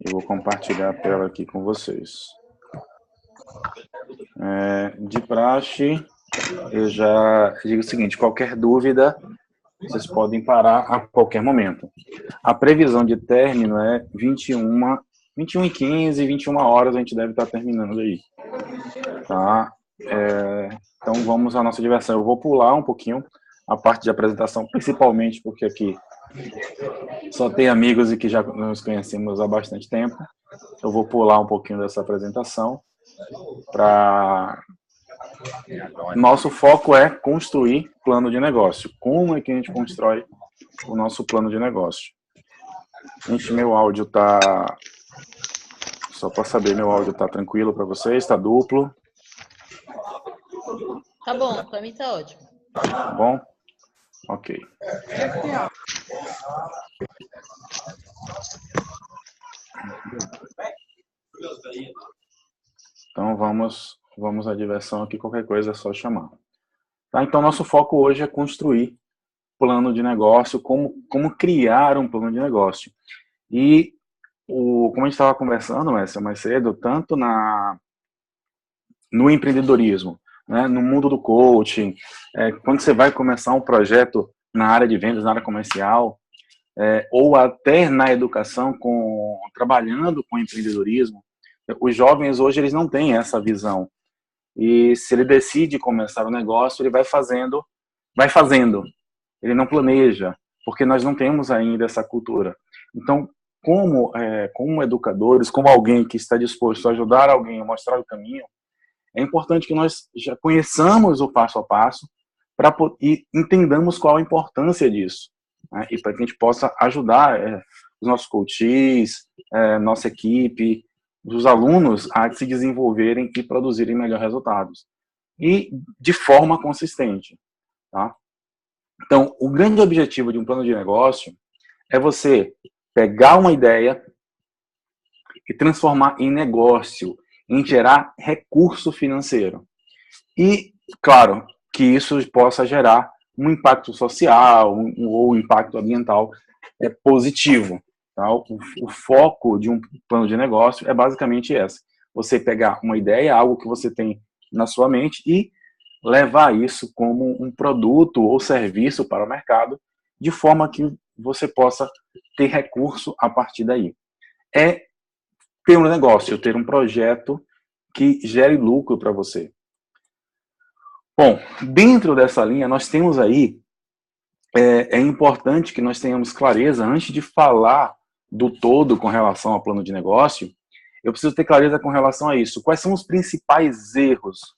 Eu vou compartilhar a tela aqui com vocês. De praxe, eu já digo o seguinte, qualquer dúvida, vocês podem parar a qualquer momento. A previsão de término é 21h15, 21 horas a gente deve estar terminando aí. Tá? Então vamos à nossa diversão. Eu vou pular um pouquinho a parte de apresentação, principalmente porque aqui só tem amigos e que já nos conhecemos há bastante tempo. Eu vou pular um pouquinho dessa apresentação para... Nosso foco é construir plano de negócio. Como é que a gente constrói o nosso plano de negócio? Gente, meu áudio tá... Só para saber, meu áudio tá tranquilo para vocês? Tá duplo? Tá bom, para mim tá ótimo. Tá bom? Ok. Então vamos à diversão aqui, qualquer coisa é só chamar. Tá? Então nosso foco hoje é construir plano de negócio, como criar um plano de negócio. E como a gente estava conversando, Messa, mais cedo, tanto no empreendedorismo, né, no mundo do coaching, quando você vai começar um projeto na área de vendas, na área comercial, ou até na educação, trabalhando com empreendedorismo, os jovens hoje eles não têm essa visão. E se ele decide começar um negócio, ele vai fazendo. Ele não planeja, porque nós não temos ainda essa cultura. Então, como educadores, como alguém que está disposto a ajudar alguém a mostrar o caminho, é importante que nós já conheçamos o passo a passo e entendamos qual a importância disso, né? E para que a gente possa ajudar os nossos coaches, nossa equipe, os alunos a se desenvolverem e produzirem melhores resultados. E de forma consistente, tá? Então, o grande objetivo de um plano de negócio é você pegar uma ideia e transformar em negócio, em gerar recurso financeiro. E, claro, que isso possa gerar um impacto social ou um impacto ambiental positivo. Tá? O foco de um plano de negócio é basicamente esse. Você pegar uma ideia, algo que você tem na sua mente e levar isso como um produto ou serviço para o mercado, de forma que você possa ter recurso a partir daí. É ter um negócio, ter um projeto que gere lucro para você. Bom, dentro dessa linha, nós temos aí, é importante que nós tenhamos clareza, antes de falar do todo com relação ao plano de negócio, eu preciso ter clareza com relação a isso. Quais são os principais erros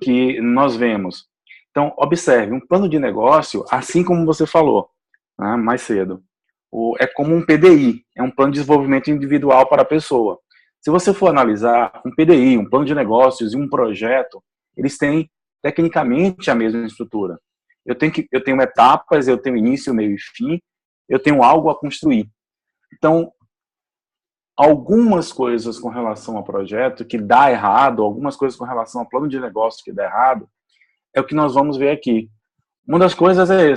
que nós vemos? Então, observe, um plano de negócio, assim como você falou, né, mais cedo, é como um PDI, é um plano de desenvolvimento individual para a pessoa. Se você for analisar um PDI, um plano de negócios e um projeto, eles têm tecnicamente a mesma estrutura. Eu tenho etapas, eu tenho início, meio e fim, eu tenho algo a construir. Então, algumas coisas com relação ao projeto que dá errado, algumas coisas com relação ao plano de negócio que dá errado, é o que nós vamos ver aqui. Uma das coisas é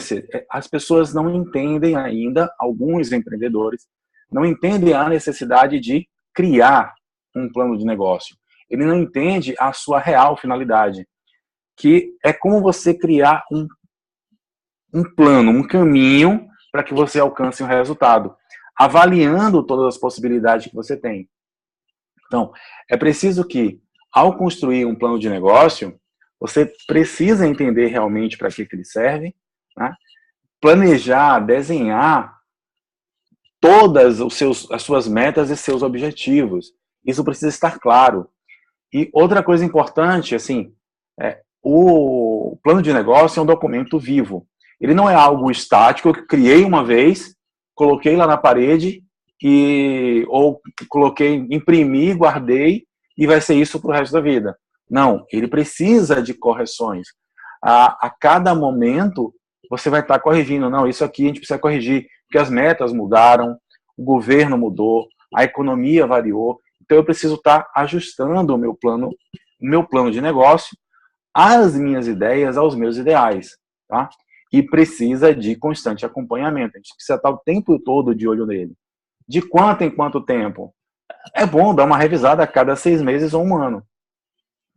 as pessoas não entendem ainda, alguns empreendedores, não entendem a necessidade de criar um plano de negócio. Ele não entende a sua real finalidade, que é como você criar um plano, um caminho para que você alcance um resultado, avaliando todas as possibilidades que você tem. Então, é preciso que, ao construir um plano de negócio, você precisa entender realmente para que ele serve, né? Planejar, desenhar todas as suas metas e seus objetivos. Isso precisa estar claro. E outra coisa importante, assim, o plano de negócio é um documento vivo. Ele não é algo estático que eu criei uma vez, coloquei lá na parede ou imprimi, guardei e vai ser isso para o resto da vida. Não, ele precisa de correções. A cada momento você vai estar corrigindo. Não, isso aqui a gente precisa corrigir, porque as metas mudaram, o governo mudou, a economia variou. Então eu preciso estar ajustando o meu plano de negócio às minhas ideias, aos meus ideais, tá? E precisa de constante acompanhamento. A gente precisa estar o tempo todo de olho nele. De quanto em quanto tempo? é bom dar uma revisada a cada 6 meses ou 1 ano,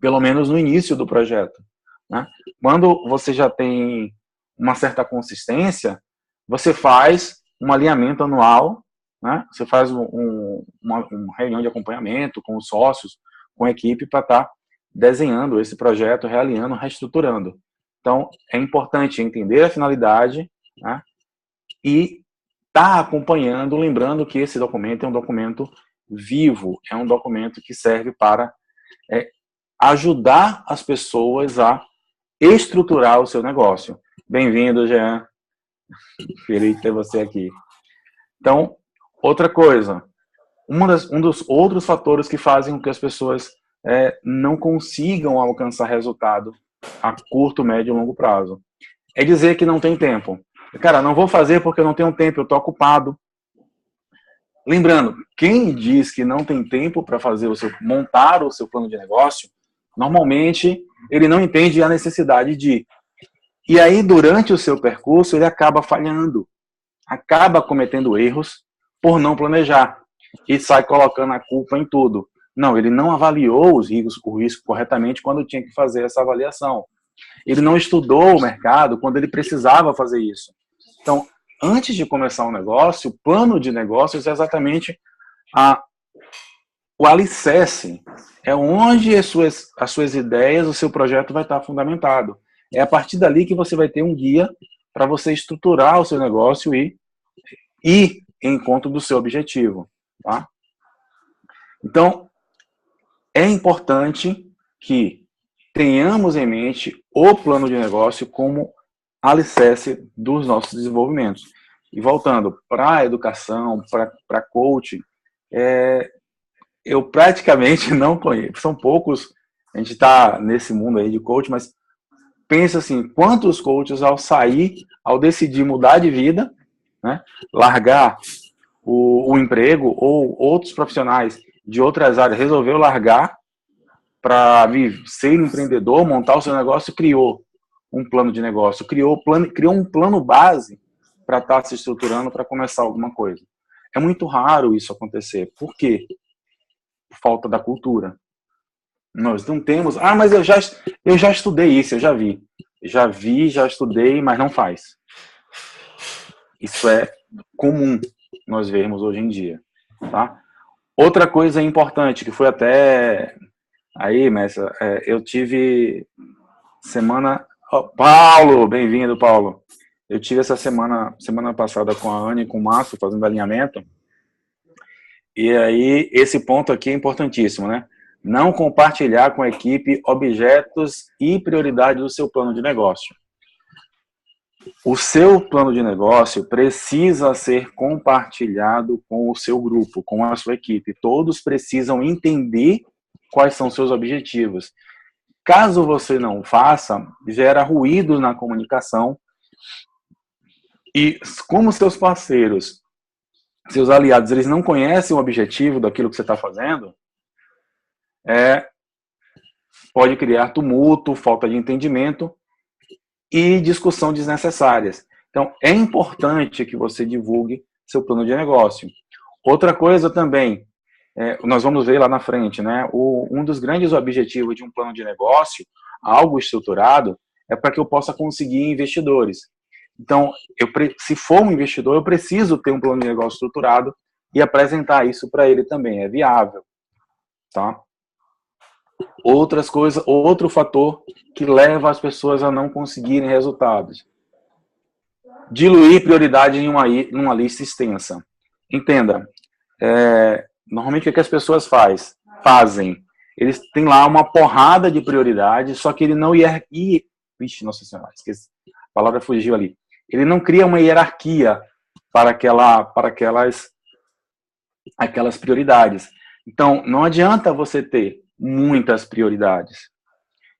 pelo menos no início do projeto, né? Quando você já tem uma certa consistência, você faz um alinhamento anual, né? Você faz uma reunião de acompanhamento com os sócios, com a equipe, para estar desenhando esse projeto, realinhando, reestruturando. Então, é importante entender a finalidade, né? E estar acompanhando, lembrando que esse documento é um documento vivo, é um documento que serve para ajudar as pessoas a estruturar o seu negócio. Bem-vindo, Jean. Feliz de ter você aqui. Então, outra coisa, um dos outros fatores que fazem com que as pessoas não consigam alcançar resultado a curto, médio e longo prazo é dizer que não tem tempo. Cara, não vou fazer porque eu não tenho tempo, eu estou ocupado. Lembrando, quem diz que não tem tempo para montar o seu plano de negócio, normalmente ele não entende a necessidade de. E aí, durante o seu percurso, ele acaba falhando, acaba cometendo erros por não planejar e sai colocando a culpa em tudo. Não, ele não avaliou o risco corretamente quando tinha que fazer essa avaliação. Ele não estudou o mercado quando ele precisava fazer isso. Então, antes de começar um negócio, o plano de negócios é exatamente o alicerce. É onde as suas ideias, o seu projeto vai estar fundamentado. É a partir dali que você vai ter um guia para você estruturar o seu negócio e ir em encontro do seu objetivo. Tá? Então, é importante que tenhamos em mente o plano de negócio como alicerce dos nossos desenvolvimentos. E voltando para a educação, para coaching, eu praticamente não conheço, são poucos, a gente está nesse mundo aí de coaching, mas pensa assim, quantos coaches ao decidir mudar de vida, né, largar o emprego ou outros profissionais de outras áreas, resolveu largar para ser empreendedor, montar o seu negócio, criou um plano de negócio, criou um plano base para estar se estruturando para começar alguma coisa. É muito raro isso acontecer. Por quê? Por falta da cultura. Nós não temos... mas eu já estudei isso, eu já vi. Já estudei, mas não faz. Isso é comum nós vermos hoje em dia. Tá? Outra coisa importante, que foi até... Aí, mestre, eu tive semana... Paulo, bem-vindo, Paulo. Eu tive essa semana passada com a Anne e com o Márcio, fazendo alinhamento. E aí, esse ponto aqui é importantíssimo, né? Não compartilhar com a equipe objetos e prioridades do seu plano de negócio. O seu plano de negócio precisa ser compartilhado com o seu grupo, com a sua equipe. Todos precisam entender quais são seus objetivos. Caso você não faça, gera ruído na comunicação e como seus parceiros, seus aliados, eles não conhecem o objetivo daquilo que você está fazendo, pode criar tumulto, falta de entendimento e discussão desnecessárias. Então, é importante que você divulgue seu plano de negócio. Outra coisa também, nós vamos ver lá na frente, né? Um dos grandes objetivos de um plano de negócio, algo estruturado, é para que eu possa conseguir investidores. Então, se for um investidor, eu preciso ter um plano de negócio estruturado e apresentar isso para ele também. É viável. Tá? Outras coisas, outro fator que leva as pessoas a não conseguirem resultados. Diluir prioridade em uma lista extensa. Entenda, normalmente o que as pessoas fazem? Eles têm lá uma porrada de prioridades, só que ele não Vixe, nossa senhora, esqueci. A palavra fugiu ali. Ele não cria uma hierarquia para aquelas prioridades. Então, não adianta você ter muitas prioridades.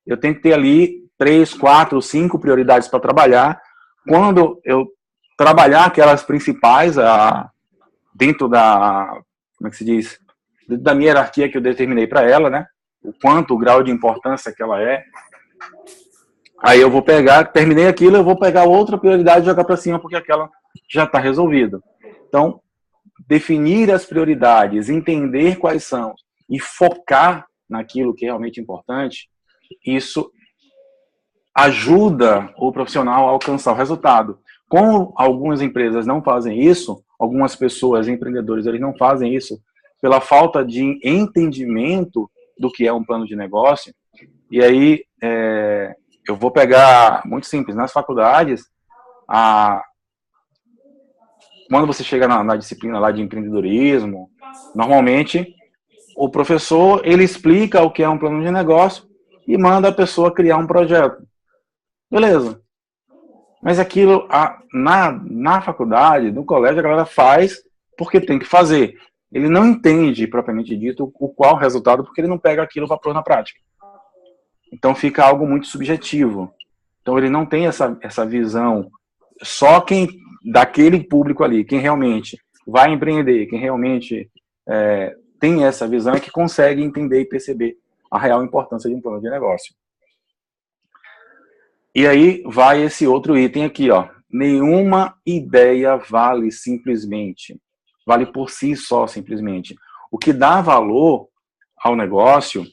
Eu tenho que ter ali 3, 4, 5 prioridades para trabalhar. Quando eu trabalhar aquelas principais, dentro da, como é que se diz? Dentro da minha hierarquia que eu determinei para ela, né? O grau de importância que ela é. Aí eu vou terminei aquilo, eu vou pegar outra prioridade e jogar para cima, porque aquela já está resolvida. Então, definir as prioridades, entender quais são e focar naquilo que é realmente importante, isso ajuda o profissional a alcançar o resultado. Como algumas empresas não fazem isso, algumas pessoas, empreendedores, eles não fazem isso pela falta de entendimento do que é um plano de negócio. E aí, eu vou pegar, muito simples, nas faculdades, quando você chega na disciplina lá de empreendedorismo, normalmente o professor, ele explica o que é um plano de negócio e manda a pessoa criar um projeto. Beleza. Mas aquilo, na faculdade, no colégio, a galera faz porque tem que fazer. Ele não entende, propriamente dito, qual resultado, porque ele não pega aquilo para pôr na prática. Então fica algo muito subjetivo. Então ele não tem essa visão. Só quem, daquele público ali, quem realmente vai empreender, quem realmente tem essa visão, é que consegue entender e perceber a real importância de um plano de negócio. E aí vai esse outro item aqui, ó. Nenhuma ideia vale simplesmente. Vale por si só, simplesmente. O que dá valor ao negócio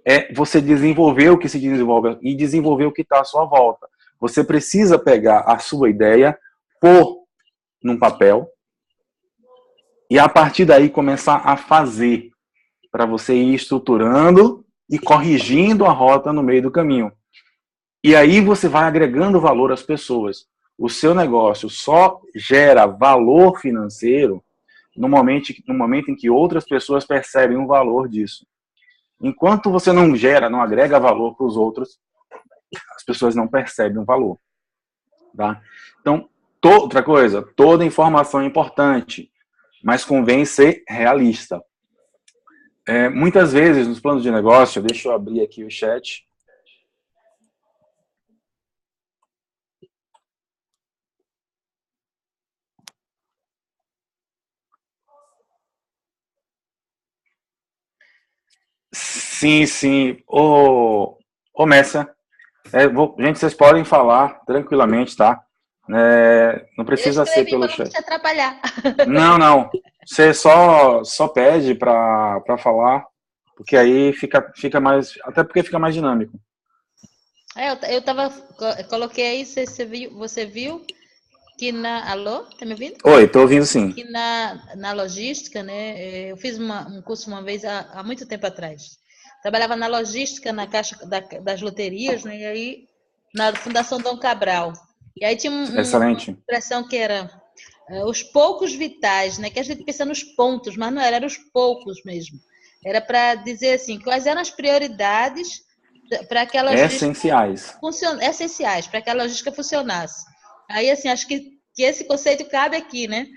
é você desenvolver o que se desenvolve e desenvolver o que está à sua volta. Você precisa pegar a sua ideia, pôr num papel e a partir daí começar a fazer, para você ir estruturando e corrigindo a rota no meio do caminho. E aí você vai agregando valor às pessoas. O seu negócio só gera valor financeiro no momento em que outras pessoas percebem o valor disso. Enquanto você não gera, não agrega valor para os outros, as pessoas não percebem o valor. Tá? Então, outra coisa, toda informação é importante, mas convém ser realista. Muitas vezes, nos planos de negócio, deixa eu abrir aqui o chat. Sim, sim. Ô Messa, gente, vocês podem falar tranquilamente, tá? Não precisa ser pelo chat. Não te atrapalhar. Não. Você só pede para falar, porque aí fica mais, até porque fica mais dinâmico. Coloquei aí, você viu que alô, tá me ouvindo? Oi, tô ouvindo sim. Que na logística, né, eu fiz um curso uma vez há muito tempo atrás. Trabalhava na logística, na caixa das loterias, né, e aí na Fundação Dom Cabral. E aí tinha uma expressão que era os poucos vitais, né, que a gente pensa nos pontos, mas não era os poucos mesmo. Era para dizer assim, quais eram as prioridades para que a logística essenciais para que a logística funcionasse. Aí, assim, acho que esse conceito cabe aqui, né?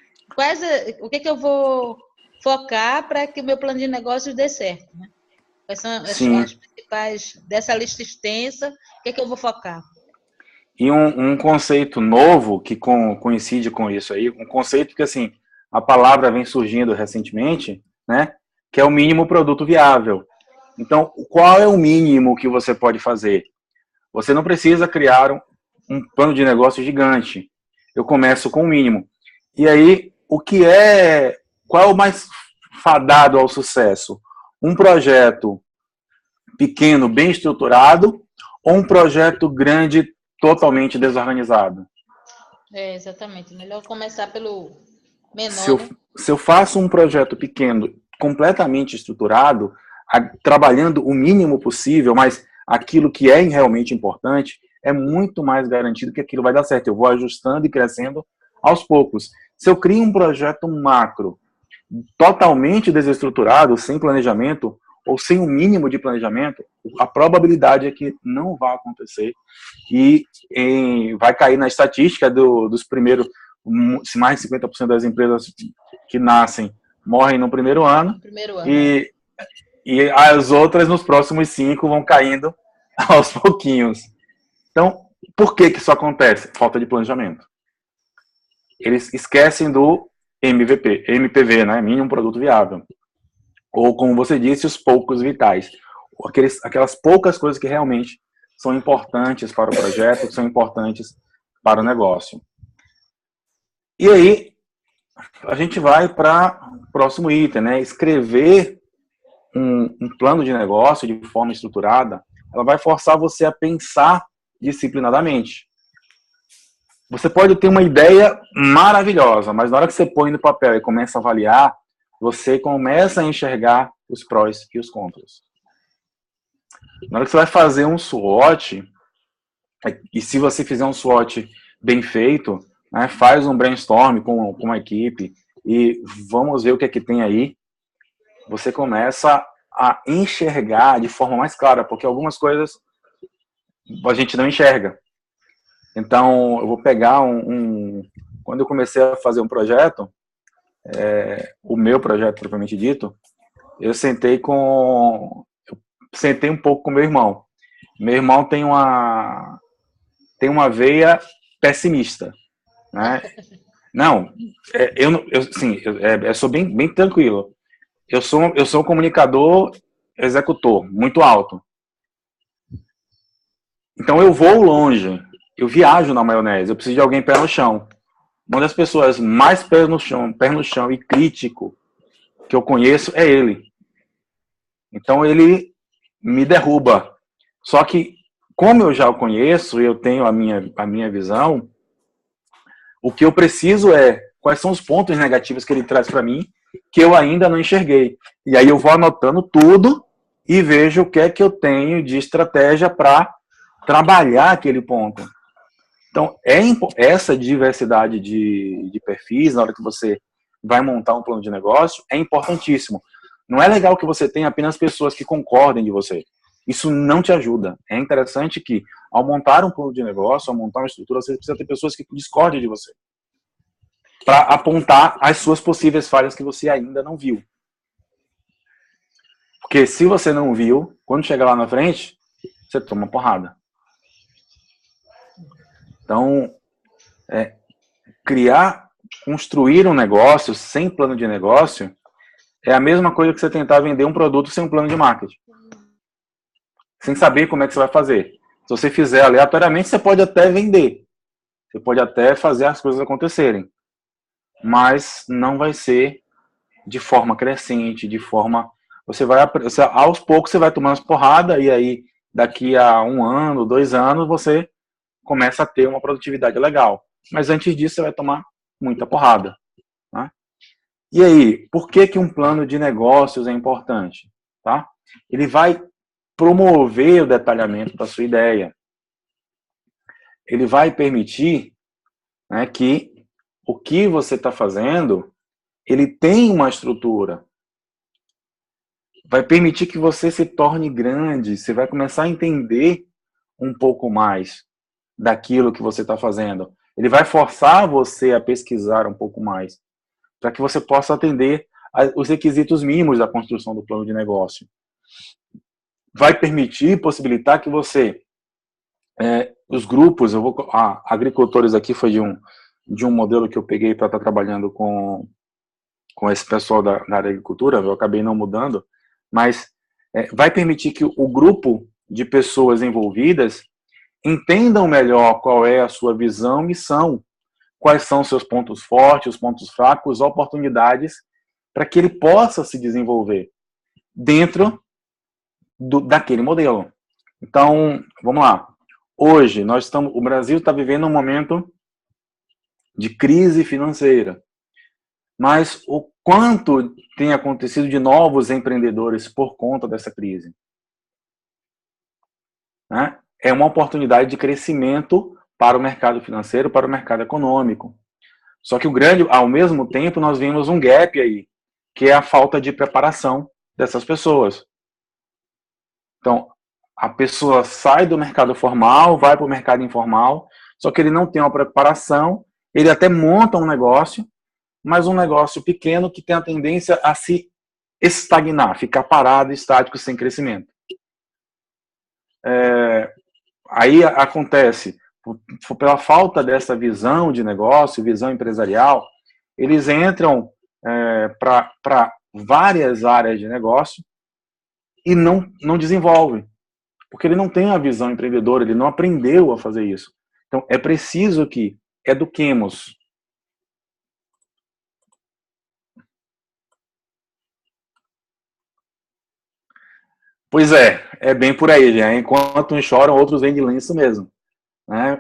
O que eu vou focar para que o meu plano de negócios dê certo, né? Quais são as principais dessa lista extensa? O que eu vou focar? E um conceito novo que coincide com isso aí, um conceito que, assim, a palavra vem surgindo recentemente, né? Que é o mínimo produto viável. Então, qual é o mínimo que você pode fazer? Você não precisa criar um plano de negócio gigante. Eu começo com o mínimo. E aí, qual é o mais fadado ao sucesso? Um projeto pequeno, bem estruturado, ou um projeto grande, totalmente desorganizado? Exatamente. Melhor começar pelo menor. Se eu faço um projeto pequeno, completamente estruturado, trabalhando o mínimo possível, mas aquilo que é realmente importante, é muito mais garantido que aquilo vai dar certo. Eu vou ajustando e crescendo aos poucos. Se eu crio um projeto macro, totalmente desestruturado, sem planejamento, ou sem um mínimo de planejamento, a probabilidade é que não vai acontecer e vai cair na estatística dos primeiros, se mais de 50% das empresas que nascem morrem no primeiro ano. E as outras nos próximos 5 vão caindo aos pouquinhos. Então, por que isso acontece? Falta de planejamento. Eles esquecem do MPV, né? Mínimo produto viável. Ou, como você disse, os poucos vitais. Aquelas poucas coisas que realmente são importantes para o projeto, que são importantes para o negócio. E aí, a gente vai para o próximo item, né? Escrever um plano de negócio de forma estruturada, ela vai forçar você a pensar disciplinadamente. Você pode ter uma ideia maravilhosa, mas na hora que você põe no papel e começa a avaliar, você começa a enxergar os prós e os contras. Na hora que você vai fazer um SWOT, e se você fizer um SWOT bem feito, né, faz um brainstorm com a equipe e vamos ver o que é que tem aí, você começa a enxergar de forma mais clara, porque algumas coisas a gente não enxerga. Então, eu vou pegar quando eu comecei a fazer um projeto, o meu projeto propriamente dito, eu sentei um pouco com meu irmão. Meu irmão tem uma veia pessimista, né? Não, eu sou bem tranquilo. Eu sou um comunicador executor, muito alto. Então eu vou longe, eu viajo na maionese, eu preciso de alguém pé no chão. Uma das pessoas mais pé no chão e crítico que eu conheço é ele. Então ele me derruba. Só que, como eu já o conheço, eu tenho a minha visão, o que eu preciso é quais são os pontos negativos que ele traz para mim que eu ainda não enxerguei. E aí eu vou anotando tudo e vejo o que é que eu tenho de estratégia para trabalhar aquele ponto. Então, essa diversidade de perfis, na hora que você vai montar um plano de negócio, é importantíssimo. Não é legal que você tenha apenas pessoas que concordem de você. Isso não te ajuda. É interessante que, ao montar um plano de negócio, ao montar uma estrutura, você precisa ter pessoas que discordem de você, para apontar as suas possíveis falhas que você ainda não viu. Porque se você não viu, quando chegar lá na frente, você toma porrada. Então, construir um negócio sem plano de negócio é a mesma coisa que você tentar vender um produto sem um plano de marketing. Sem saber como é que você vai fazer. Se você fizer aleatoriamente, você pode até vender. Você pode até fazer as coisas acontecerem. Mas não vai ser de forma crescente, de forma... aos poucos você vai tomando as porradas e aí daqui a 1 ano, 2 anos, você começa a ter uma produtividade legal. Mas antes disso, você vai tomar muita porrada. Né? E aí, por que um plano de negócios é importante? Tá? Ele vai promover o detalhamento da sua ideia. Ele vai permitir, né, que o que você está fazendo, ele tem uma estrutura. Vai permitir que você se torne grande. Você vai começar a entender um pouco mais daquilo que você está fazendo. Ele vai forçar você a pesquisar um pouco mais, para que você possa atender os requisitos mínimos da construção do plano de negócio. Vai possibilitar que você, os grupos, agricultores aqui foi de um modelo que eu peguei para estar trabalhando com esse pessoal da área da agricultura, eu acabei não mudando, mas vai permitir que o grupo de pessoas envolvidas entendam melhor qual é a sua visão, missão, quais são os seus pontos fortes, os pontos fracos, oportunidades, para que ele possa se desenvolver dentro daquele modelo. Então, vamos lá. Hoje, o Brasil está vivendo um momento de crise financeira. Mas o quanto tem acontecido de novos empreendedores por conta dessa crise? Né? É uma oportunidade de crescimento para o mercado financeiro, para o mercado econômico. Só que ao mesmo tempo, nós vimos um gap aí, que é a falta de preparação dessas pessoas. Então, a pessoa sai do mercado formal, vai para o mercado informal, só que ele não tem uma preparação, ele até monta um negócio, mas um negócio pequeno que tem a tendência a se estagnar, ficar parado, estático, sem crescimento. Aí acontece, pela falta dessa visão de negócio, visão empresarial, eles entram para várias áreas de negócio e não desenvolvem, porque ele não tem a visão empreendedora, ele não aprendeu a fazer isso. Então, é preciso que eduquemos Pois é bem por aí, já. Enquanto uns choram, outros vêm de lenço mesmo. Né?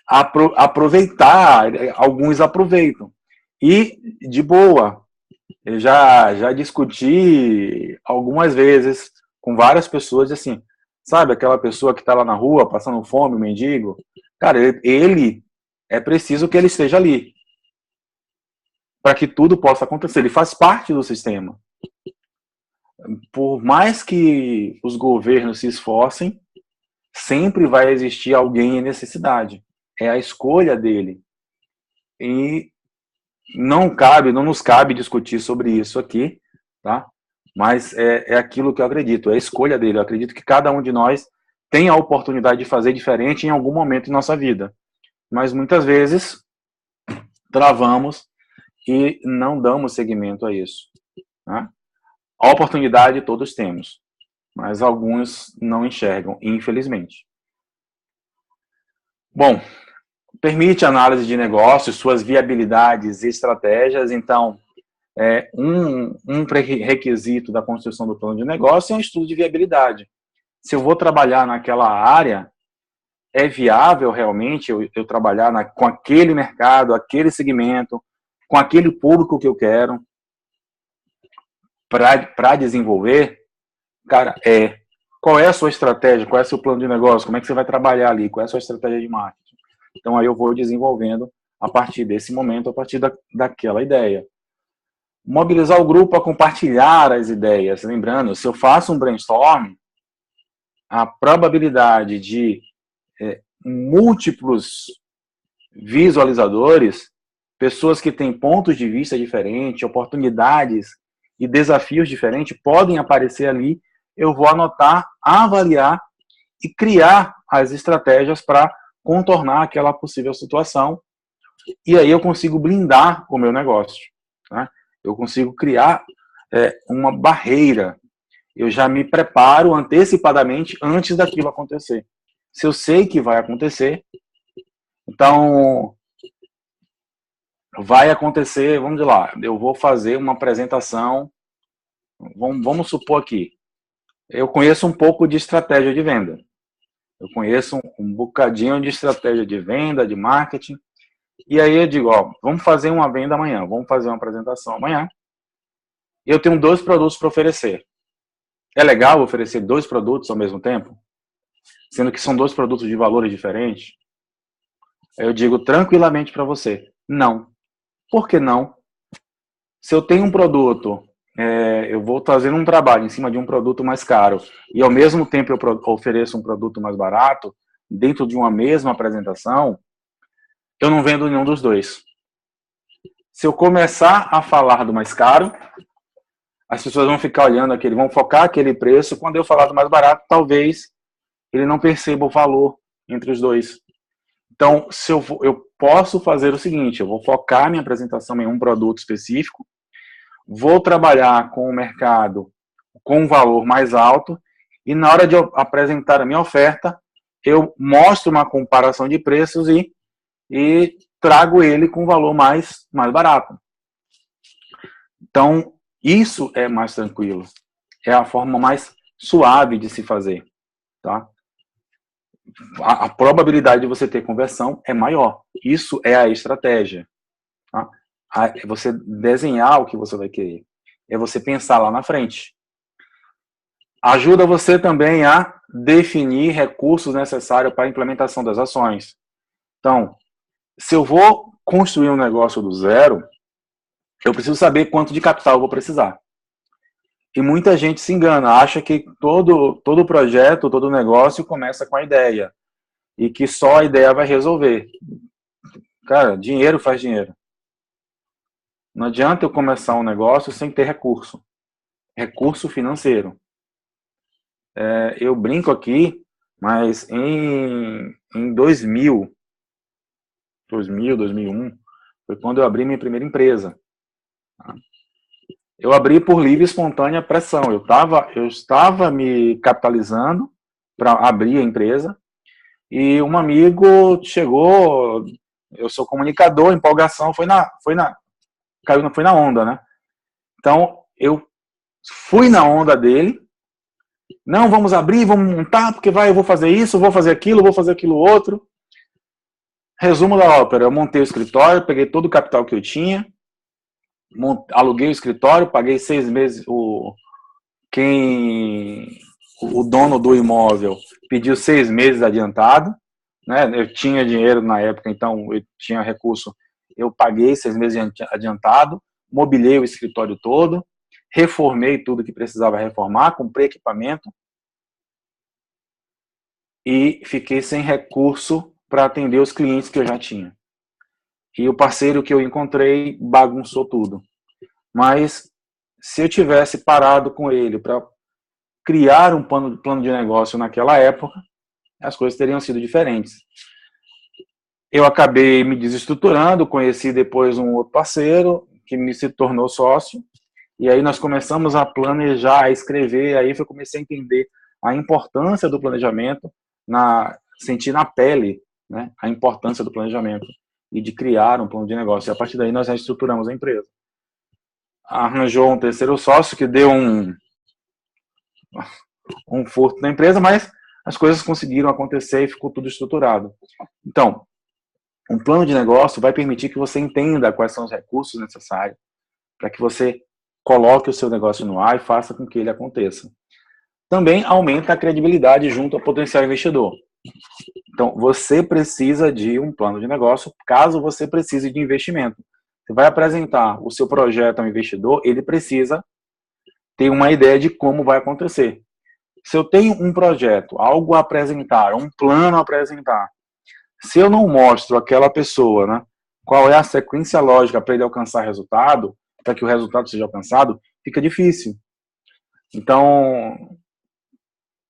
Aproveitar, alguns aproveitam. E, de boa, eu já discuti algumas vezes com várias pessoas, assim, sabe, aquela pessoa que está lá na rua, passando fome, o mendigo, cara, ele é preciso que ele esteja ali, para que tudo possa acontecer. Ele faz parte do sistema. Por mais que os governos se esforcem, sempre vai existir alguém em necessidade. É a escolha dele. E não nos cabe discutir sobre isso aqui, tá? Mas é aquilo que eu acredito, é a escolha dele. Eu acredito que cada um de nós tem a oportunidade de fazer diferente em algum momento em nossa vida. Mas muitas vezes travamos e não damos seguimento a isso. Tá? A oportunidade todos temos, mas alguns não enxergam, infelizmente. Bom, permite análise de negócios, suas viabilidades e estratégias. Então, um pré-requisito da construção do plano de negócio é um estudo de viabilidade. Se eu vou trabalhar naquela área, é viável realmente eu trabalhar com aquele mercado, aquele segmento, com aquele público que eu quero para desenvolver? Cara, qual é a sua estratégia? Qual é o seu plano de negócio? Como é que você vai trabalhar ali? Qual é a sua estratégia de marketing? Então, aí eu vou desenvolvendo a partir desse momento, a partir daquela ideia. Mobilizar o grupo a compartilhar as ideias. Lembrando, se eu faço um brainstorm, a probabilidade de múltiplos visualizadores, pessoas que têm pontos de vista diferentes, oportunidades e desafios diferentes, podem aparecer ali. Eu vou anotar, avaliar e criar as estratégias para contornar aquela possível situação. E aí eu consigo blindar o meu negócio. Né? Eu consigo criar uma barreira. Eu já me preparo antecipadamente antes daquilo acontecer. Se eu sei que vai acontecer, então vai acontecer, vamos lá, eu vou fazer uma apresentação, vamos supor aqui, eu conheço um pouco de estratégia de venda. Eu conheço um bocadinho de estratégia de venda, de marketing. E aí eu digo, vamos fazer uma venda amanhã, vamos fazer uma apresentação amanhã. E eu tenho 2 produtos para oferecer. É legal oferecer 2 produtos ao mesmo tempo? Sendo que são 2 produtos de valores diferentes? Aí eu digo tranquilamente para você, não. Por que não? Se eu tenho um produto, eu vou fazendo um trabalho em cima de um produto mais caro e ao mesmo tempo eu ofereço um produto mais barato, dentro de uma mesma apresentação, eu não vendo nenhum dos dois. Se eu começar a falar do mais caro, as pessoas vão ficar olhando aquele, vão focar aquele preço. Quando eu falar do mais barato, talvez ele não perceba o valor entre os dois. Então, se eu posso fazer o seguinte, eu vou focar minha apresentação em um produto específico, vou trabalhar com o mercado com um valor mais alto e na hora de eu apresentar a minha oferta, eu mostro uma comparação de preços e trago ele com um valor mais barato. Então, isso é mais tranquilo. É a forma mais suave de se fazer. Tá? A probabilidade de você ter conversão é maior. Isso é a estratégia. Tá? É você desenhar o que você vai querer. É você pensar lá na frente. Ajuda você também a definir recursos necessários para a implementação das ações. Então, se eu vou construir um negócio do zero, eu preciso saber quanto de capital eu vou precisar. E muita gente se engana, acha que todo projeto, todo negócio começa com a ideia. E que só a ideia vai resolver. Cara, dinheiro faz dinheiro. Não adianta eu começar um negócio sem ter recurso. Recurso financeiro. Eu brinco aqui, mas em 2001, foi quando eu abri minha primeira empresa. Eu abri por livre e espontânea pressão. Eu estava me capitalizando para abrir a empresa e um amigo chegou, eu sou comunicador, empolgação, foi na onda, né? Então, eu fui na onda dele Não, vamos abrir, vamos montar, porque eu vou fazer isso, vou fazer aquilo outro. Resumo da ópera, eu montei o escritório, peguei todo o capital que eu tinha, aluguei o escritório, paguei 6 meses, o dono do imóvel pediu 6 meses adiantado, né? Eu tinha dinheiro na época, então eu tinha recurso, eu paguei 6 meses adiantado, mobilei o escritório todo, reformei tudo que precisava reformar, comprei equipamento e fiquei sem recurso para atender os clientes que eu já tinha. E o parceiro que eu encontrei bagunçou tudo. Mas se eu tivesse parado com ele para criar um plano de negócio naquela época, as coisas teriam sido diferentes. Eu acabei me desestruturando, conheci depois um outro parceiro que me se tornou sócio, e aí nós começamos a planejar, a escrever, aí eu comecei a entender a importância do planejamento, sentir na pele, né, a importância do planejamento e de criar um plano de negócio. E a partir daí nós já estruturamos a empresa. Arranjou um terceiro sócio que deu um furto na empresa, mas as coisas conseguiram acontecer e ficou tudo estruturado. Então, um plano de negócio vai permitir que você entenda quais são os recursos necessários para que você coloque o seu negócio no ar e faça com que ele aconteça. Também aumenta a credibilidade junto ao potencial investidor. Então, você precisa de um plano de negócio caso você precise de investimento. Você vai apresentar o seu projeto ao investidor, ele precisa ter uma ideia de como vai acontecer. Se eu tenho um projeto, algo a apresentar, um plano a apresentar, se eu não mostro àquela pessoa, né, qual é a sequência lógica para ele alcançar resultado, para que o resultado seja alcançado, fica difícil. Então,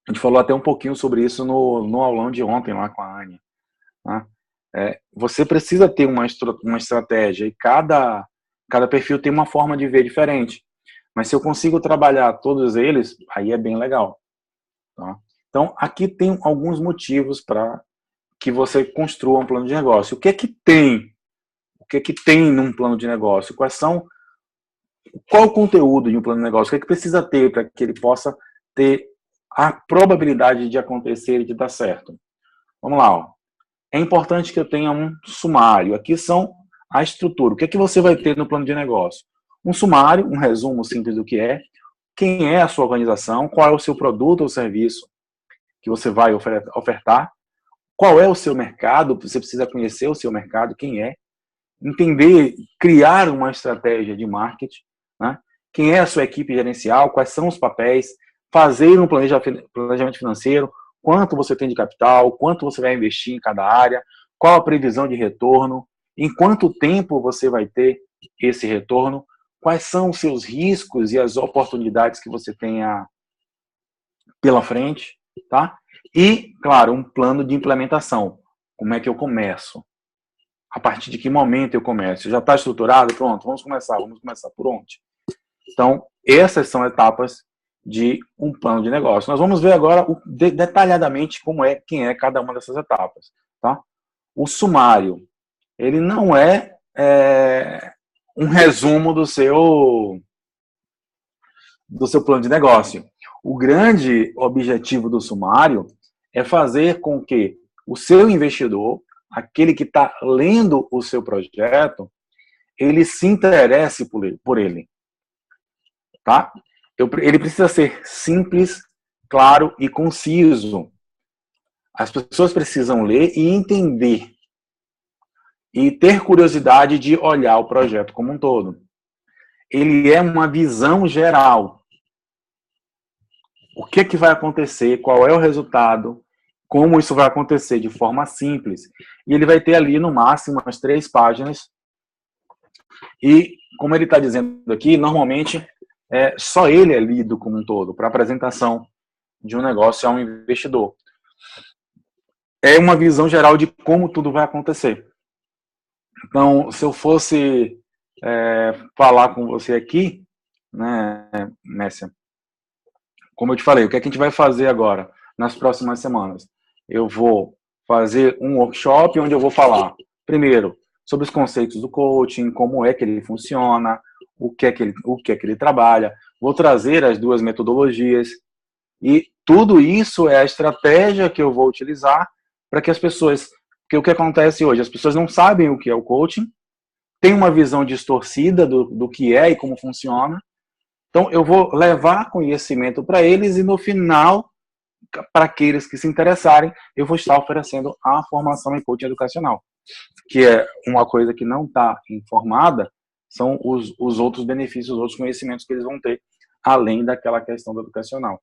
a gente falou até um pouquinho sobre isso no aulão de ontem lá com a Anne. Né? Você precisa ter uma estratégia e cada perfil tem uma forma de ver diferente. Mas se eu consigo trabalhar todos eles, aí é bem legal. Tá? Então, aqui tem alguns motivos para que você construa um plano de negócio. O que é que tem? O que é que tem num plano de negócio? Qual o conteúdo de um plano de negócio? O que é que precisa ter para que ele possa ter a probabilidade de acontecer e de dar certo? Vamos lá. Ó. É importante que eu tenha um sumário. Aqui são a estrutura. O que é que você vai ter no plano de negócio? Um sumário, um resumo simples do que é, quem é a sua organização, qual é o seu produto ou serviço que você vai ofertar, qual é o seu mercado, você precisa conhecer o seu mercado, quem é, entender, criar uma estratégia de marketing, né? Quem é a sua equipe gerencial, quais são os papéis, fazer um planejamento financeiro, quanto você tem de capital, quanto você vai investir em cada área, qual a previsão de retorno, em quanto tempo você vai ter esse retorno, quais são os seus riscos e as oportunidades que você tenha pela frente, tá? E, claro, um plano de implementação. Como é que eu começo? A partir de que momento eu começo? Já está estruturado? Pronto, vamos começar. Vamos começar por onde? Então, essas são etapas de um plano de negócio. Nós vamos ver agora detalhadamente quem é cada uma dessas etapas. Tá? O sumário, ele não é um resumo do seu plano de negócio. O grande objetivo do sumário é fazer com que o seu investidor, aquele que está lendo o seu projeto, ele se interesse por ele. Tá? Ele precisa ser simples, claro e conciso. As pessoas precisam ler e entender. E ter curiosidade de olhar o projeto como um todo. Ele é uma visão geral. O que vai acontecer, qual é o resultado, como isso vai acontecer de forma simples. E ele vai ter ali, no máximo, umas 3 páginas. E, como ele está dizendo aqui, normalmente, só ele é lido como um todo, para apresentação de um negócio a um investidor. É uma visão geral de como tudo vai acontecer. Então, se eu fosse falar com você aqui, né, Messia, como eu te falei, o que a gente vai fazer agora, nas próximas semanas? Eu vou fazer um workshop onde eu vou falar, primeiro, sobre os conceitos do coaching, como é que ele funciona, o que é que ele trabalha. Vou trazer as 2 metodologias e tudo isso é a estratégia que eu vou utilizar para que as pessoas... Porque o que acontece hoje? As pessoas não sabem o que é o coaching, têm uma visão distorcida do que é e como funciona. Então, eu vou levar conhecimento para eles e, no final, para aqueles que se interessarem, eu vou estar oferecendo a formação em coaching educacional, que é uma coisa que não está informada, são os outros benefícios, os outros conhecimentos que eles vão ter, além daquela questão do educacional.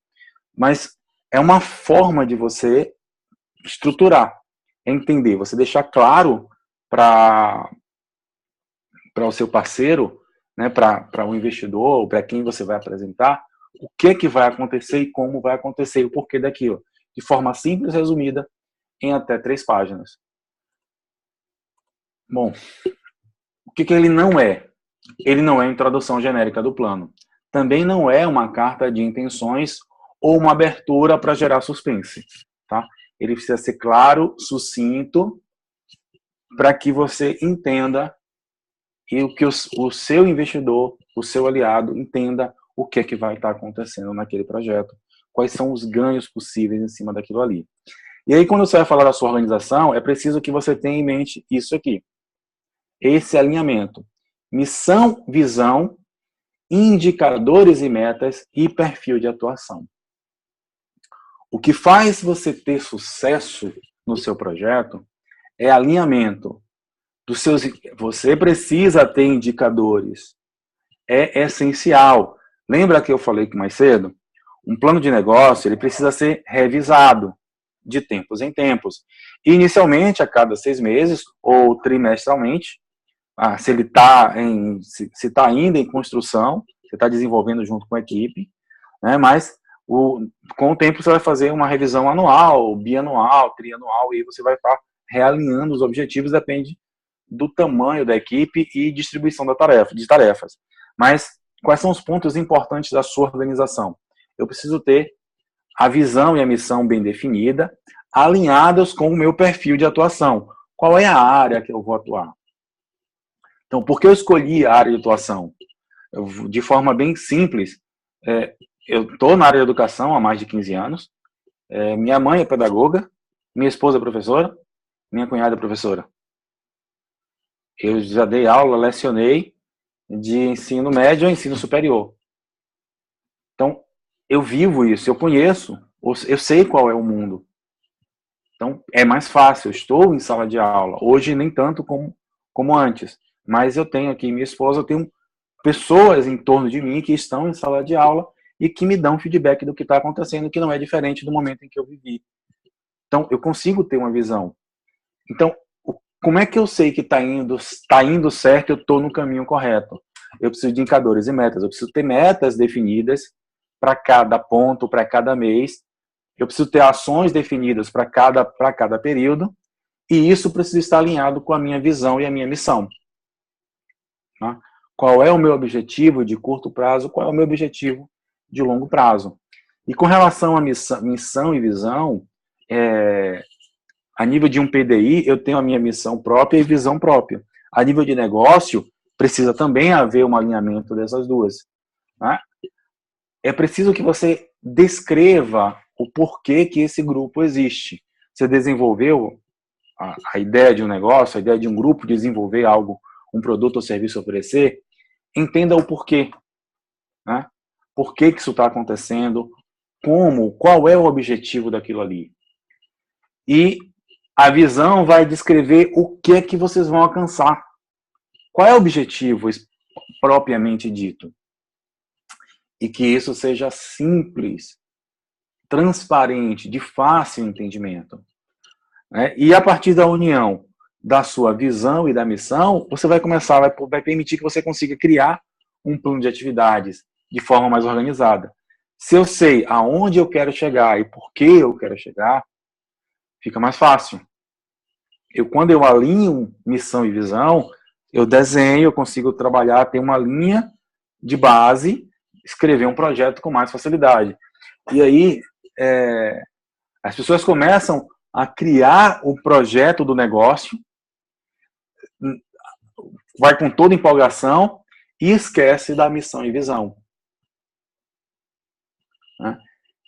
Mas é uma forma de você estruturar, entender, você deixar claro para o seu parceiro, né, para o investidor, ou para quem você vai apresentar, o que vai acontecer e como vai acontecer, e o porquê daquilo, de forma simples, resumida, em até 3 páginas. Bom, o que ele não é? Ele não é a introdução genérica do plano. Também não é uma carta de intenções ou uma abertura para gerar suspense. Tá? Ele precisa ser claro, sucinto, para que você entenda e o seu investidor, o seu aliado, entenda o que é que vai estar acontecendo naquele projeto, quais são os ganhos possíveis em cima daquilo ali. E aí, quando você vai falar da sua organização, é preciso que você tenha em mente isso aqui. Esse alinhamento. Missão, visão, indicadores e metas e perfil de atuação. O que faz você ter sucesso no seu projeto é alinhamento dos seus... Você precisa ter indicadores. É essencial. Lembra que eu falei que mais cedo? Um plano de negócio, ele precisa ser revisado de tempos em tempos. Inicialmente, a cada 6 meses ou trimestralmente, se ele se está ainda em construção, você está desenvolvendo junto com a equipe, né? Mas com o tempo você vai fazer uma revisão anual, bianual, trianual, e você vai estar realinhando os objetivos, depende do tamanho da equipe e distribuição de tarefas. Mas quais são os pontos importantes da sua organização? Eu preciso ter a visão e a missão bem definida, alinhadas com o meu perfil de atuação. Qual é a área que eu vou atuar? Então, por que eu escolhi a área de atuação? De forma bem simples, eu estou na área de educação há mais de 15 anos, minha mãe é pedagoga, minha esposa é professora, minha cunhada é professora. Eu já dei aula, lecionei de ensino médio a ensino superior. Então, eu vivo isso, eu conheço, eu sei qual é o mundo. Então, é mais fácil, eu estou em sala de aula. Hoje, nem tanto como antes. Mas eu tenho aqui minha esposa, eu tenho pessoas em torno de mim que estão em sala de aula e que me dão feedback do que está acontecendo, que não é diferente do momento em que eu vivi. Então, eu consigo ter uma visão. Então, como é que eu sei que está indo certo, eu estou no caminho correto? Eu preciso de indicadores e metas. Eu preciso ter metas definidas para cada ponto, para cada mês. Eu preciso ter ações definidas para cada período. E isso precisa estar alinhado com a minha visão e a minha missão. Tá? Qual é o meu objetivo de curto prazo? Qual é o meu objetivo de longo prazo? E com relação à missão e visão, a nível de um PDI, eu tenho a minha missão própria e visão própria. A nível de negócio, precisa também haver um alinhamento dessas duas. Tá? É preciso que você descreva o porquê que esse grupo existe. Você desenvolveu a ideia de um negócio, a ideia de um grupo desenvolver algo, um produto ou serviço a oferecer, entenda o porquê. Né? Por que isso está acontecendo, qual é o objetivo daquilo ali. E a visão vai descrever o que é que vocês vão alcançar. Qual é o objetivo propriamente dito? E que isso seja simples, transparente, de fácil entendimento. E a partir da união da sua visão e da missão, você vai começar, vai permitir que você consiga criar um plano de atividades de forma mais organizada. Se eu sei aonde eu quero chegar e por que eu quero chegar, fica mais fácil. Quando eu alinho missão e visão, eu desenho, eu consigo trabalhar, ter uma linha de base, escrever um projeto com mais facilidade. E aí, as pessoas começam a criar o projeto do negócio, vai com toda empolgação e esquece da missão e visão.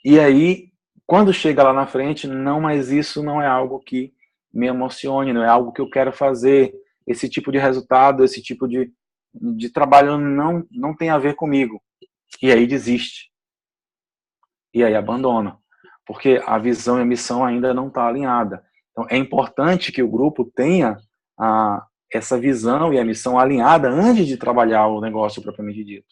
E aí, Quando chega lá na frente, não, mas isso não é algo que me emocione, não é algo que eu quero fazer. Esse tipo de resultado, esse tipo de trabalho não tem a ver comigo. E aí desiste. E aí abandona. Porque a visão e a missão ainda não está alinhada. Então, é importante que o grupo tenha essa visão e a missão alinhada antes de trabalhar o negócio propriamente dito.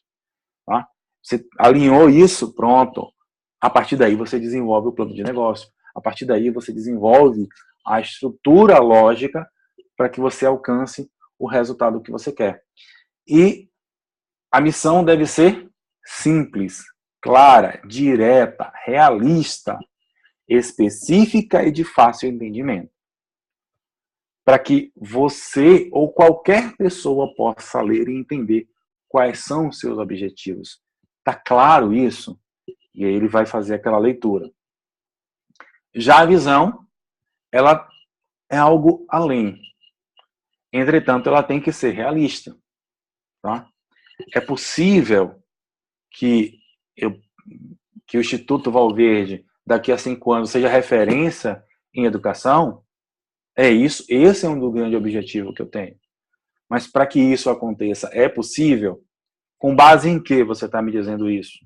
Tá? Você alinhou isso, pronto. A partir daí você desenvolve o plano de negócio. A partir daí você desenvolve a estrutura lógica para que você alcance o resultado que você quer. E a missão deve ser simples, clara, direta, realista, específica e de fácil entendimento. Para que você ou qualquer pessoa possa ler e entender quais são os seus objetivos. Está claro isso? E aí ele vai fazer aquela leitura. Já a visão, ela é algo além. Entretanto, ela tem que ser realista. Tá? É possível que o Instituto Valverde, daqui a 5 anos, seja referência em educação? É isso. Esse é um dos grandes objetivos que eu tenho. Mas para que isso aconteça, é possível? Com base em que você está me dizendo isso?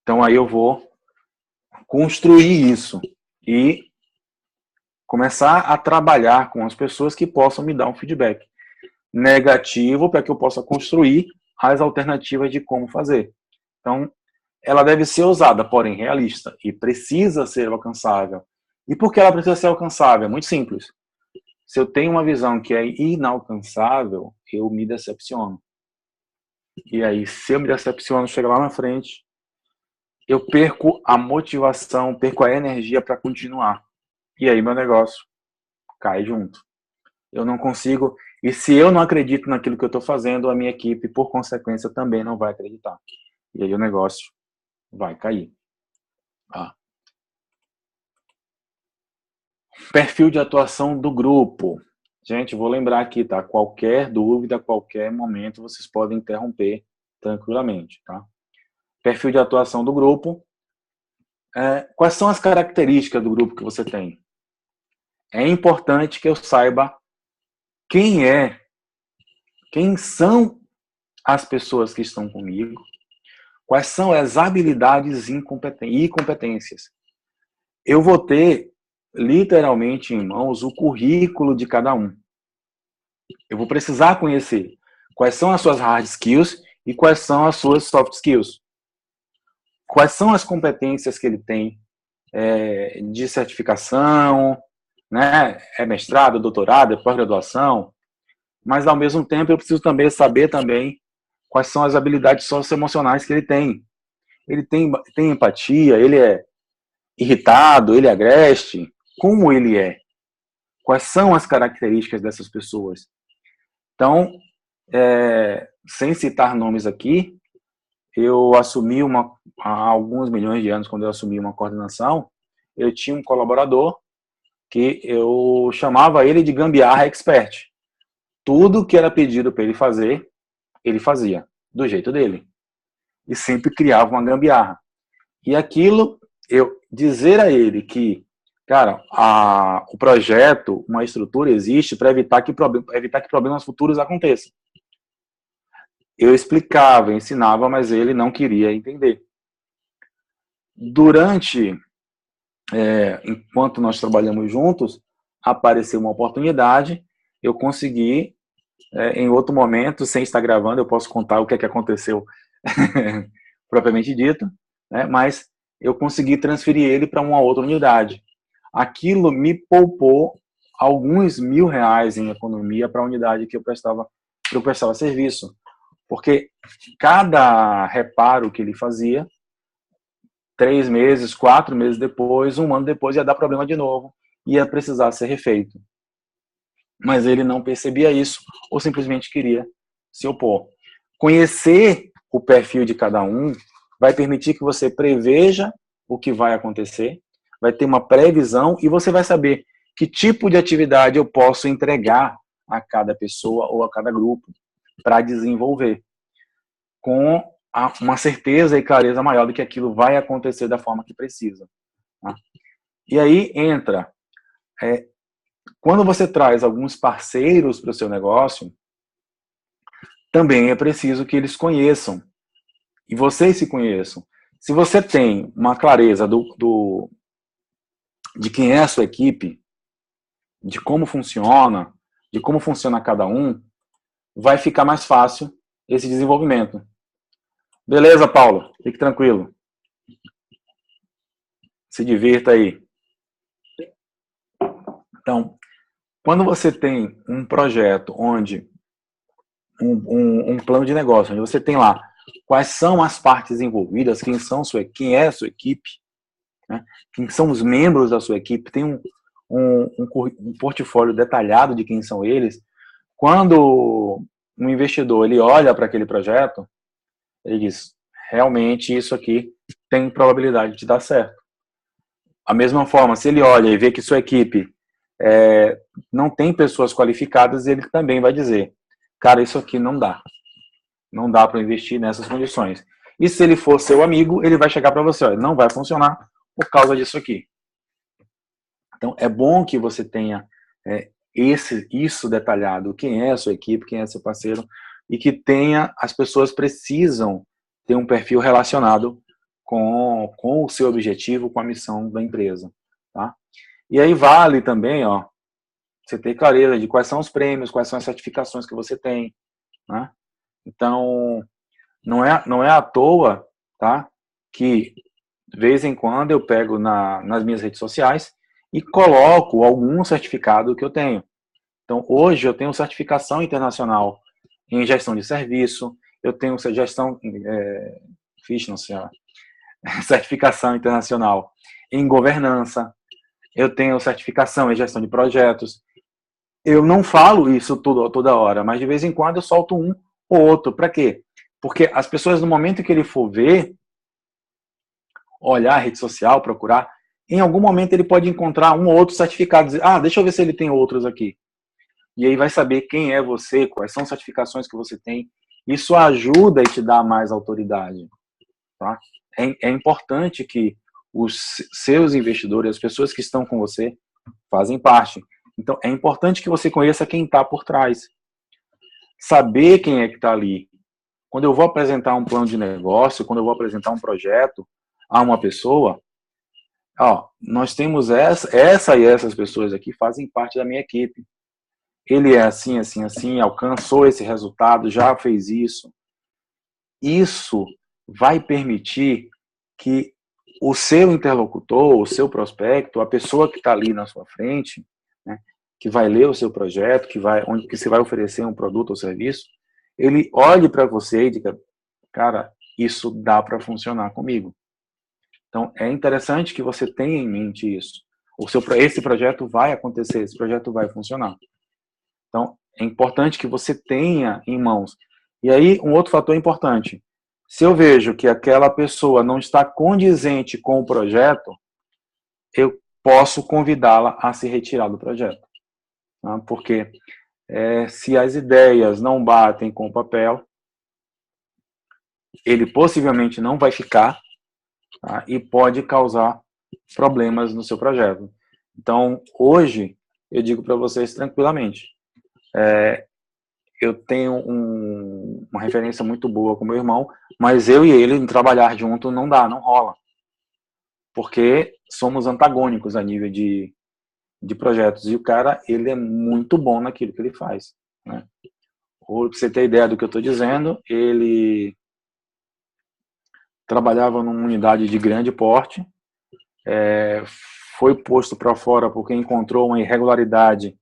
Então aí eu vou construir isso e começar a trabalhar com as pessoas que possam me dar um feedback negativo para que eu possa construir as alternativas de como fazer. Então, ela deve ser usada, porém realista, e precisa ser alcançável. E por que ela precisa ser alcançável? É muito simples. Se eu tenho uma visão que é inalcançável, eu me decepciono. E aí, se eu me decepciono, chega lá na frente, eu perco a motivação, perco a energia para continuar. E aí meu negócio cai junto. Eu não consigo, e se eu não acredito naquilo que eu estou fazendo, a minha equipe, por consequência, também não vai acreditar. E aí o negócio vai cair. Ah. Perfil de atuação do grupo. Gente, vou lembrar aqui, tá? Qualquer dúvida, qualquer momento, vocês podem interromper tranquilamente, tá? Perfil de atuação do grupo. Quais são as características do grupo que você tem? É importante que eu saiba quem são as pessoas que estão comigo, quais são as habilidades e competências. Eu vou ter, literalmente, em mãos, o currículo de cada um. Eu vou precisar conhecer quais são as suas hard skills e quais são as suas soft skills. Quais são as competências que ele tem de certificação, né? É mestrado, doutorado, é pós-graduação. Mas, ao mesmo tempo, eu preciso também saber quais são as habilidades socioemocionais que ele tem. Ele tem empatia, ele é irritado, ele é agreste. Como ele é? Quais são as características dessas pessoas? Então, sem citar nomes aqui, eu assumi há alguns milhões de anos, quando eu assumi uma coordenação, eu tinha um colaborador que eu chamava ele de gambiarra expert. Tudo que era pedido para ele fazia, do jeito dele. E sempre criava uma gambiarra. E aquilo, eu dizer a ele que, cara, o projeto, uma estrutura existe para evitar que problemas futuros aconteçam. Eu explicava, ensinava, mas ele não queria entender. Enquanto nós trabalhamos juntos, apareceu uma oportunidade, eu consegui, em outro momento, sem estar gravando, eu posso contar o que aconteceu propriamente dito, né? Mas eu consegui transferir ele para uma outra unidade. Aquilo me poupou alguns R$1.000 em economia para a unidade que eu prestava serviço. Porque cada reparo que ele fazia, 3 meses, 4 meses depois, 1 ano depois, ia dar problema de novo, ia precisar ser refeito. Mas ele não percebia isso, ou simplesmente queria se opor. Conhecer o perfil de cada um vai permitir que você preveja o que vai acontecer, vai ter uma previsão e você vai saber que tipo de atividade eu posso entregar a cada pessoa ou a cada grupo para desenvolver, com uma certeza e clareza maior de que aquilo vai acontecer da forma que precisa. Tá? E aí entra, quando você traz alguns parceiros para o seu negócio, também é preciso que eles conheçam, e vocês se conheçam. Se você tem uma clareza de quem é a sua equipe, de como funciona cada um, vai ficar mais fácil esse desenvolvimento. Beleza, Paulo? Fique tranquilo. Se divirta aí. Então, quando você tem um projeto onde um plano de negócio, onde você tem lá quais são as partes envolvidas, quem é a sua equipe, né? Quem são os membros da sua equipe, tem um portfólio detalhado de quem são eles. Quando um investidor ele olha para aquele projeto, ele diz, realmente isso aqui tem probabilidade de dar certo. A mesma forma, se ele olha e vê que sua equipe não tem pessoas qualificadas, ele também vai dizer, cara, isso aqui não dá. Não dá para investir nessas condições. E se ele for seu amigo, ele vai chegar para você, olha, não vai funcionar por causa disso aqui. Então, é bom que você tenha isso detalhado, quem é a sua equipe, quem é seu parceiro, e que as pessoas precisam ter um perfil relacionado com o seu objetivo, com a missão da empresa. Tá? E aí vale também, você ter clareza de quais são os prêmios, quais são as certificações que você tem. Né? Então, não é à toa, tá, que de vez em quando eu pego nas minhas redes sociais e coloco algum certificado que eu tenho. Então, hoje eu tenho certificação internacional em gestão de serviço, eu tenho certificação internacional em governança, eu tenho certificação em gestão de projetos. Eu não falo isso toda hora, mas de vez em quando eu solto um ou outro. Para quê? Porque as pessoas, no momento que ele for ver, olhar a rede social, procurar, em algum momento ele pode encontrar um ou outro certificado. Dizer, deixa eu ver se ele tem outros aqui. E aí vai saber quem é você, quais são as certificações que você tem. Isso ajuda e te dá mais autoridade. Tá? É importante que os seus investidores, as pessoas que estão com você, fazem parte. Então, é importante que você conheça quem está por trás. Saber quem é que está ali. Quando eu vou apresentar um plano de negócio, quando eu vou apresentar um projeto a uma pessoa, nós temos essa e essas pessoas aqui fazem parte da minha equipe. Ele é assim, assim, assim, alcançou esse resultado, já fez isso. Isso vai permitir que o seu interlocutor, o seu prospecto, a pessoa que está ali na sua frente, né, que vai ler o seu projeto, onde que você vai oferecer um produto ou serviço, ele olhe para você e diga, cara, isso dá para funcionar comigo. Então, é interessante que você tenha em mente isso. Esse projeto vai acontecer, esse projeto vai funcionar. Então, é importante que você tenha em mãos. E aí, um outro fator importante. Se eu vejo que aquela pessoa não está condizente com o projeto, eu posso convidá-la a se retirar do projeto. Tá? Porque se as ideias não batem com o papel, ele possivelmente não vai ficar, tá? E pode causar problemas no seu projeto. Então, hoje, eu digo para vocês tranquilamente, eu tenho uma referência muito boa com meu irmão, mas eu e ele trabalhar junto não dá, não rola. Porque somos antagônicos a nível de projetos. E o cara, ele é muito bom naquilo que ele faz. Né? Pra você ter ideia do que eu estou dizendo, ele trabalhava numa unidade de grande porte, foi posto para fora porque encontrou uma irregularidade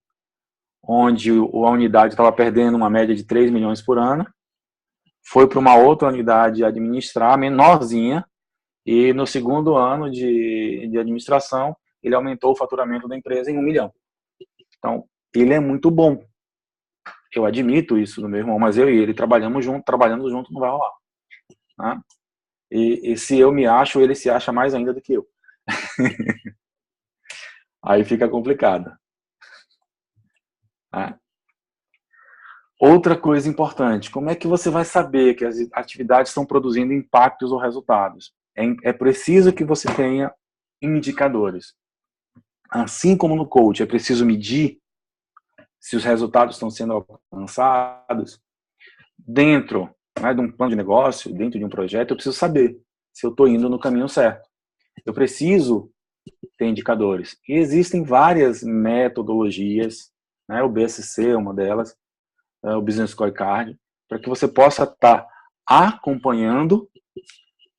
onde a unidade estava perdendo uma média de 3 milhões por ano, foi para uma outra unidade administrar, menorzinha, e no segundo ano de administração, ele aumentou o faturamento da empresa em 1 milhão. Então, ele é muito bom. Eu admito isso do meu irmão, mas eu e ele trabalhando junto não vai rolar. Né? E se eu me acho, ele se acha mais ainda do que eu. Aí fica complicado. Né? Outra coisa importante, como é que você vai saber que as atividades estão produzindo impactos ou resultados? É preciso que você tenha indicadores. Assim como no coach, é preciso medir se os resultados estão sendo alcançados. Dentro, né, de um plano de negócio, dentro de um projeto, eu preciso saber se eu estou indo no caminho certo. Eu preciso ter indicadores. E existem várias metodologias, né, o BSC é uma delas, o Business Scorecard, para que você possa estar acompanhando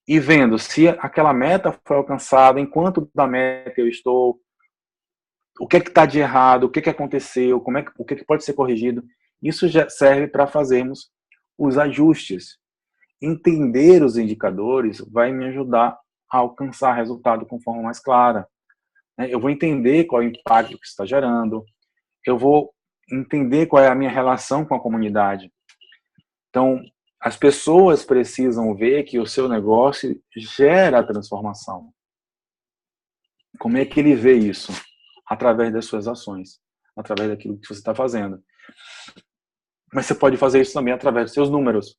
e vendo se aquela meta foi alcançada, em quanto da meta eu estou, o que está de errado, o que aconteceu, o que pode ser corrigido. Isso já serve para fazermos os ajustes. Entender os indicadores vai me ajudar a alcançar resultado com forma mais clara. Eu vou entender qual é o impacto que está gerando, eu vou entender qual é a minha relação com a comunidade. Então, as pessoas precisam ver que o seu negócio gera transformação. Como é que ele vê isso? Através das suas ações, através daquilo que você está fazendo. Mas você pode fazer isso também através dos seus números.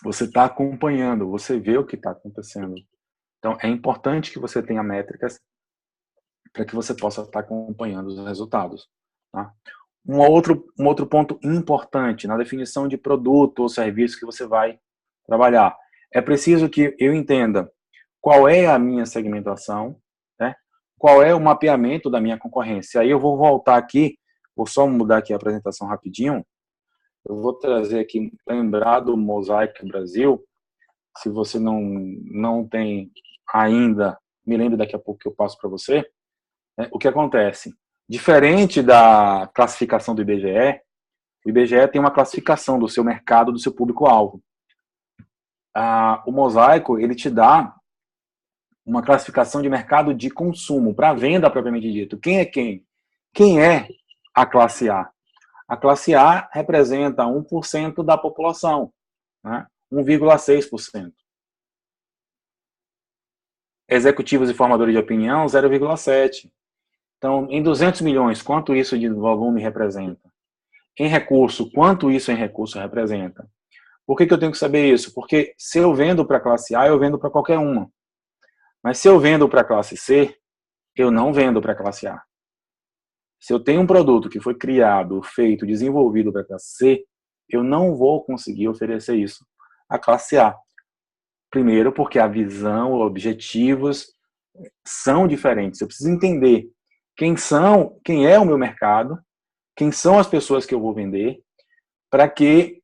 Você está acompanhando, você vê o que está acontecendo. Então, é importante que você tenha métricas para que você possa estar acompanhando os resultados. Tá? Um outro ponto importante na definição de produto ou serviço que você vai trabalhar. É preciso que eu entenda qual é a minha segmentação, né? Qual é o mapeamento da minha concorrência. Aí eu vou voltar aqui, vou só mudar aqui a apresentação rapidinho. Eu vou trazer aqui, lembrar do Mosaic Brasil. Se você não tem ainda, me lembre daqui a pouco que eu passo para você. O que acontece? Diferente da classificação do IBGE, o IBGE tem uma classificação do seu mercado, do seu público-alvo. O Mosaico, ele te dá uma classificação de mercado de consumo, para venda propriamente dito. Quem é quem? Quem é a classe A? A classe A representa 1% da população, né? 1,6%. Executivos e formadores de opinião, 0,7%. Então, em 200 milhões, quanto isso de volume representa? Em recurso, quanto isso em recurso representa? Por que eu tenho que saber isso? Porque se eu vendo para a classe A, eu vendo para qualquer uma. Mas se eu vendo para a classe C, eu não vendo para a classe A. Se eu tenho um produto que foi criado, feito, desenvolvido para a classe C, eu não vou conseguir oferecer isso à classe A. Primeiro, porque a visão, os objetivos são diferentes. Eu preciso entender quem é o meu mercado, quem são as pessoas que eu vou vender, para que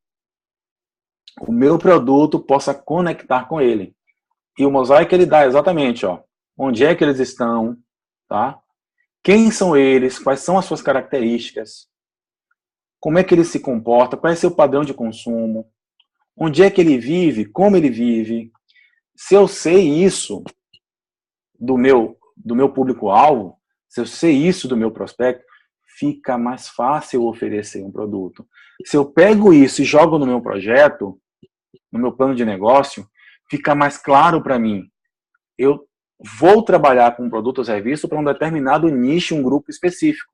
o meu produto possa conectar com ele. E o Mosaic ele dá exatamente, onde é que eles estão, tá? Quem são eles, quais são as suas características, como é que ele se comporta, qual é o seu padrão de consumo, onde é que ele vive, como ele vive. Se eu sei isso do meu público-alvo, se eu sei isso do meu prospecto, fica mais fácil oferecer um produto. Se eu pego isso e jogo no meu projeto, no meu plano de negócio, fica mais claro para mim. Eu vou trabalhar com um produto ou serviço para um determinado nicho, um grupo específico.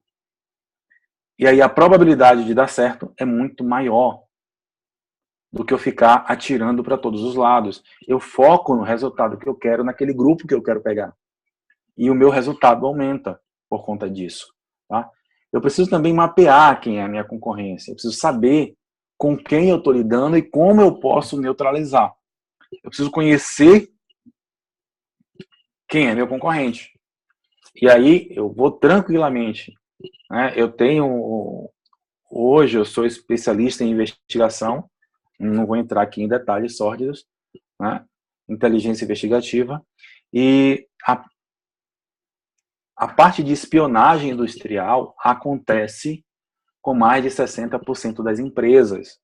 E aí a probabilidade de dar certo é muito maior do que eu ficar atirando para todos os lados. Eu foco no resultado que eu quero, naquele grupo que eu quero pegar. E o meu resultado aumenta por conta disso. Tá? Eu preciso também mapear quem é a minha concorrência. Eu preciso saber com quem eu estou lidando e como eu posso neutralizar. Eu preciso conhecer quem é meu concorrente. E aí eu vou tranquilamente. Né? Hoje eu sou especialista em investigação, não vou entrar aqui em detalhes sórdidos, né? Inteligência investigativa, e a parte de espionagem industrial acontece com mais de 60% das empresas.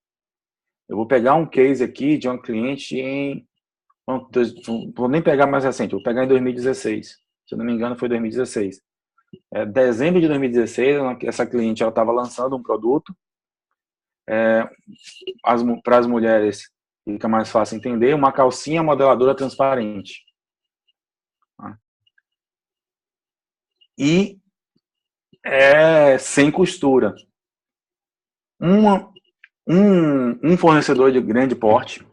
Eu vou pegar um case aqui de um cliente vou nem pegar mais recente, vou pegar em 2016. Se eu não me engano, foi 2016. Dezembro de 2016, essa cliente estava lançando um produto. Para as mulheres, fica mais fácil entender, uma calcinha modeladora transparente. E sem costura. Um fornecedor de grande porte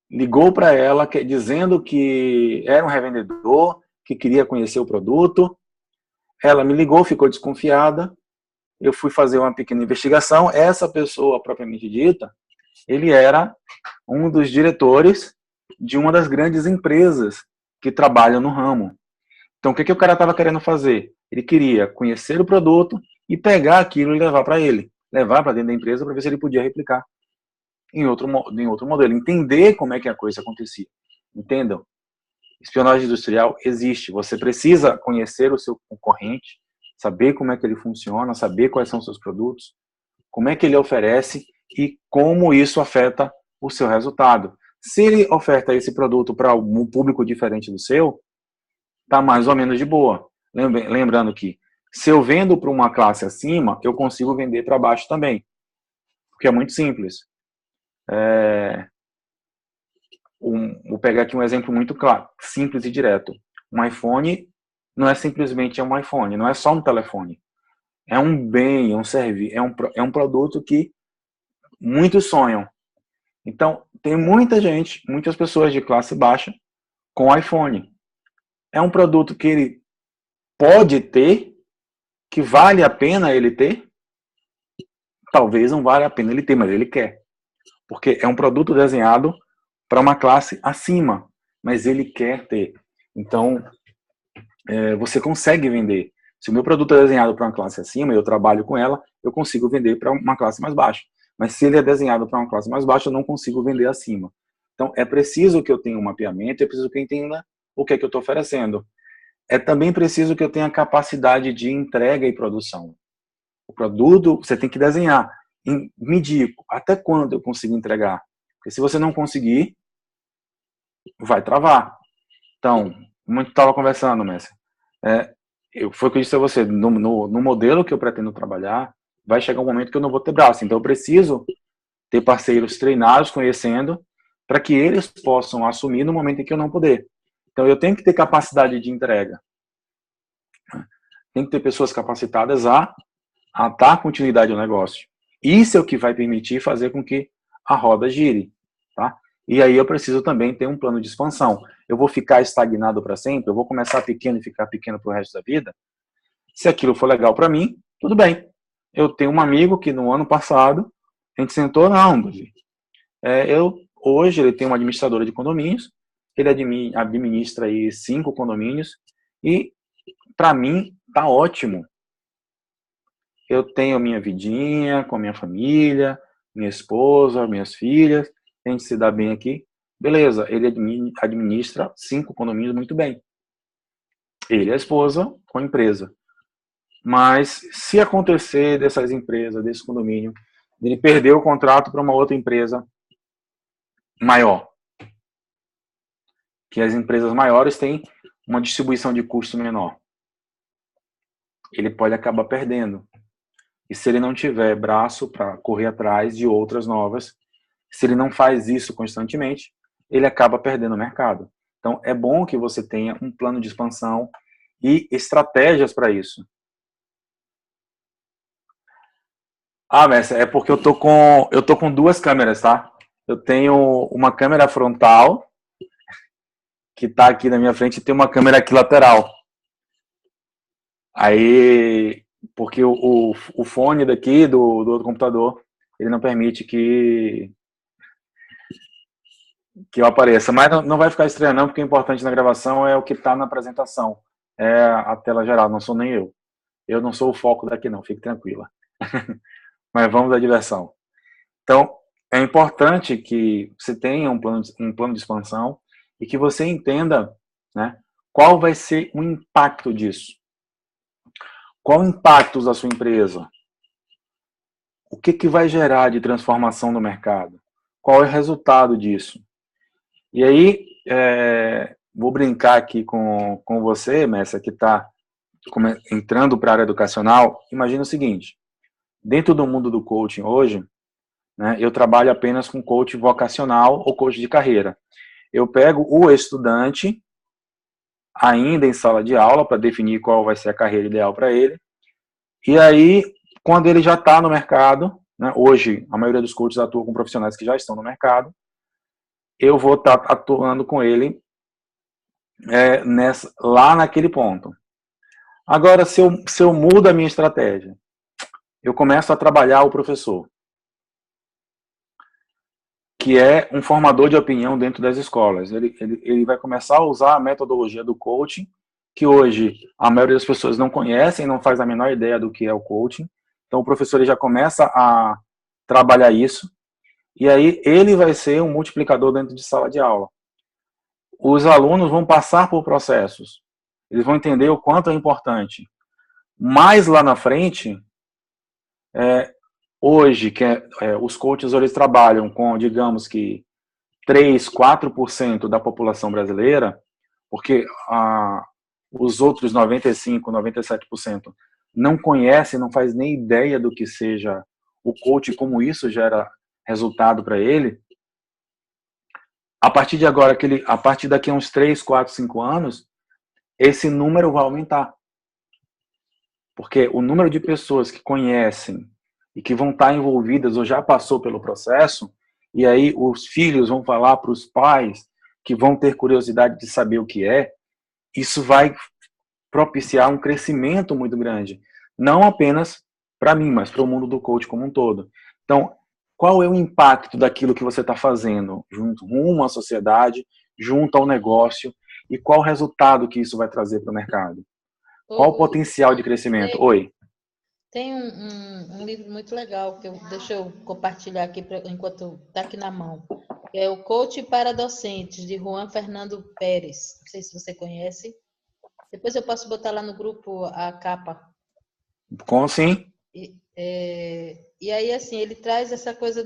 ligou para ela dizendo que era um revendedor, que queria conhecer o produto. Ela me ligou, ficou desconfiada. Eu fui fazer uma pequena investigação. Essa pessoa, propriamente dita, ele era um dos diretores de uma das grandes empresas que trabalham no ramo. Então, o que o cara estava querendo fazer? Ele queria conhecer o produto e pegar aquilo e levar para ele. Levar para dentro da empresa para ver se ele podia replicar em outro modelo. Entender como é que a coisa acontecia. Entendam? Espionagem industrial existe. Você precisa conhecer o seu concorrente, saber como é que ele funciona, saber quais são os seus produtos, como é que ele oferece e como isso afeta o seu resultado. Se ele oferta esse produto para um público diferente do seu, está mais ou menos de boa. Lembrando que se eu vendo para uma classe acima, eu consigo vender para baixo também. Porque é muito simples. Vou pegar aqui um exemplo muito claro, simples e direto. Um iPhone não é simplesmente um iPhone, não é só um telefone. É um bem, é um serviço, é um produto que muitos sonham. Então, tem muita gente, muitas pessoas de classe baixa com iPhone. É um produto que ele pode ter, que vale a pena ele ter. Talvez não valha a pena ele ter, mas ele quer. Porque é um produto desenhado para uma classe acima, mas ele quer ter. Então, você consegue vender. Se o meu produto é desenhado para uma classe acima e eu trabalho com ela, eu consigo vender para uma classe mais baixa. Mas se ele é desenhado para uma classe mais baixa, eu não consigo vender acima. Então, é preciso que eu tenha um mapeamento, é preciso que eu entenda o que é que eu estou oferecendo. É também preciso que eu tenha capacidade de entrega e produção. O produto, você tem que desenhar, medir até quando eu consigo entregar. Porque se você não conseguir, vai travar. Então, como a gente estava conversando, Messi, foi o que eu disse a você, no modelo que eu pretendo trabalhar, vai chegar um momento que eu não vou ter braço. Então, eu preciso ter parceiros treinados, conhecendo, para que eles possam assumir no momento em que eu não puder. Então, eu tenho que ter capacidade de entrega. Tem que ter pessoas capacitadas a dar continuidade ao negócio. Isso é o que vai permitir fazer com que a roda gire, tá? E aí eu preciso também ter um plano de expansão. Eu vou ficar estagnado para sempre? Eu vou começar pequeno e ficar pequeno para o resto da vida? Se aquilo for legal para mim, tudo bem. Eu tenho um amigo que no ano passado, a gente sentou, não, Davi. Hoje ele tem uma administradora de condomínios, ele administra aí 5 condomínios, e para mim tá ótimo. Eu tenho minha vidinha com a minha família, minha esposa, minhas filhas, a gente se dá bem aqui. Beleza, ele administra 5 condomínios muito bem. Ele e a esposa com a empresa. Mas se acontecer dessas empresas, desse condomínio, ele perder o contrato para uma outra empresa maior, que as empresas maiores têm uma distribuição de custo menor, ele pode acabar perdendo. E se ele não tiver braço para correr atrás de outras novas, se ele não faz isso constantemente, ele acaba perdendo o mercado. Então, é bom que você tenha um plano de expansão e estratégias para isso. Messi, é porque eu tô com 2 câmeras, tá? Eu tenho uma câmera frontal, que está aqui na minha frente, e tem uma câmera aqui lateral. Aí, porque o fone daqui do outro computador, ele não permite que eu apareça. Mas não vai ficar estranho não, porque o importante na gravação é o que está na apresentação. É a tela geral, não sou nem eu. Eu não sou o foco daqui não, fique tranquila. Mas vamos à diversão. Então, é importante que você tenha um plano de expansão e que você entenda, né, qual vai ser o impacto disso. Qual o impacto da sua empresa? O que vai gerar de transformação no mercado? Qual é o resultado disso? E aí, vou brincar aqui com você, Messa, que está entrando para a área educacional. Imagina o seguinte, dentro do mundo do coaching hoje, né, eu trabalho apenas com coach vocacional ou coach de carreira. Eu pego o estudante ainda em sala de aula para definir qual vai ser a carreira ideal para ele. E aí, quando ele já está no mercado, né? Hoje, a maioria dos coaches atua com profissionais que já estão no mercado. Eu vou estar atuando com ele lá naquele ponto. Agora, se eu mudo a minha estratégia, eu começo a trabalhar o professor, que é um formador de opinião dentro das escolas. Ele vai começar a usar a metodologia do coaching, que hoje a maioria das pessoas não conhecem, não faz a menor ideia do que é o coaching. Então, o professor ele já começa a trabalhar isso, e aí ele vai ser um multiplicador dentro de sala de aula. Os alunos vão passar por processos, eles vão entender o quanto é importante. Mais lá na frente, hoje, os coaches eles trabalham com, digamos que, 3, 4% da população brasileira, porque os outros 95, 97% não conhecem, não faz nem ideia do que seja o coach, como isso gera resultado para ele. A partir de agora, a partir daqui a uns 3, 4, 5 anos, esse número vai aumentar. Porque o número de pessoas que conhecem e que vão estar envolvidas ou já passou pelo processo, e aí os filhos vão falar para os pais que vão ter curiosidade de saber o que é, isso vai propiciar um crescimento muito grande. Não apenas para mim, mas para o mundo do coach como um todo. Então, qual é o impacto daquilo que você está fazendo rumo à sociedade, junto ao negócio, e qual o resultado que isso vai trazer para o mercado? Qual o potencial de crescimento? Oi. Tem um livro muito legal que deixa eu compartilhar aqui enquanto está aqui na mão. É o Coach para Docentes, de Juan Fernando Pérez. Não sei se você conhece. Depois eu posso botar lá no grupo a capa. Como assim? E aí, assim, ele traz essa coisa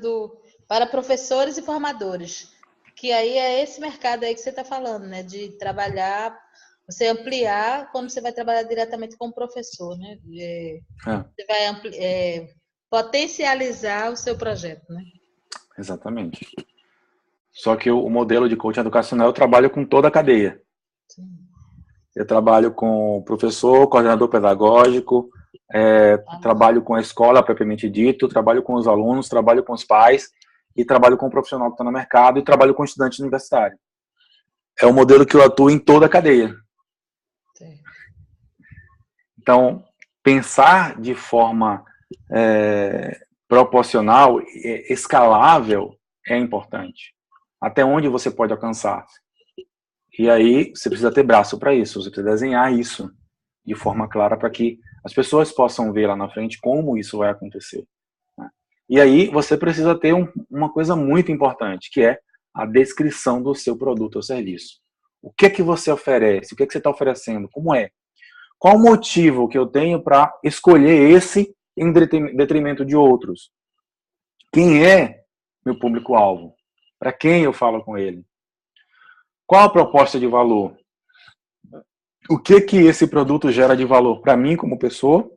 para professores e formadores, que aí é esse mercado aí que você está falando, né? De trabalhar, você ampliar quando você vai trabalhar diretamente com o professor, né? Você vai potencializar o seu projeto, né? Exatamente. Só que o modelo de coaching educacional eu trabalho com toda a cadeia. Sim. Eu trabalho com professor, coordenador pedagógico, trabalho com a escola propriamente dito, trabalho com os alunos, trabalho com os pais e trabalho com o profissional que está no mercado e trabalho com estudante universitário. É um modelo que eu atuo em toda a cadeia. Sim. Então, pensar de forma proporcional, escalável, é importante. Até onde você pode alcançar. E aí, você precisa ter braço para isso, você precisa desenhar isso de forma clara para que as pessoas possam ver lá na frente como isso vai acontecer. Né? E aí, você precisa ter uma coisa muito importante, que é a descrição do seu produto ou serviço. O que é que você oferece? O que é que você está oferecendo? Como é? Qual o motivo que eu tenho para escolher esse em detrimento de outros? Quem é meu público-alvo? Para quem eu falo com ele? Qual a proposta de valor? O que esse produto gera de valor para mim como pessoa?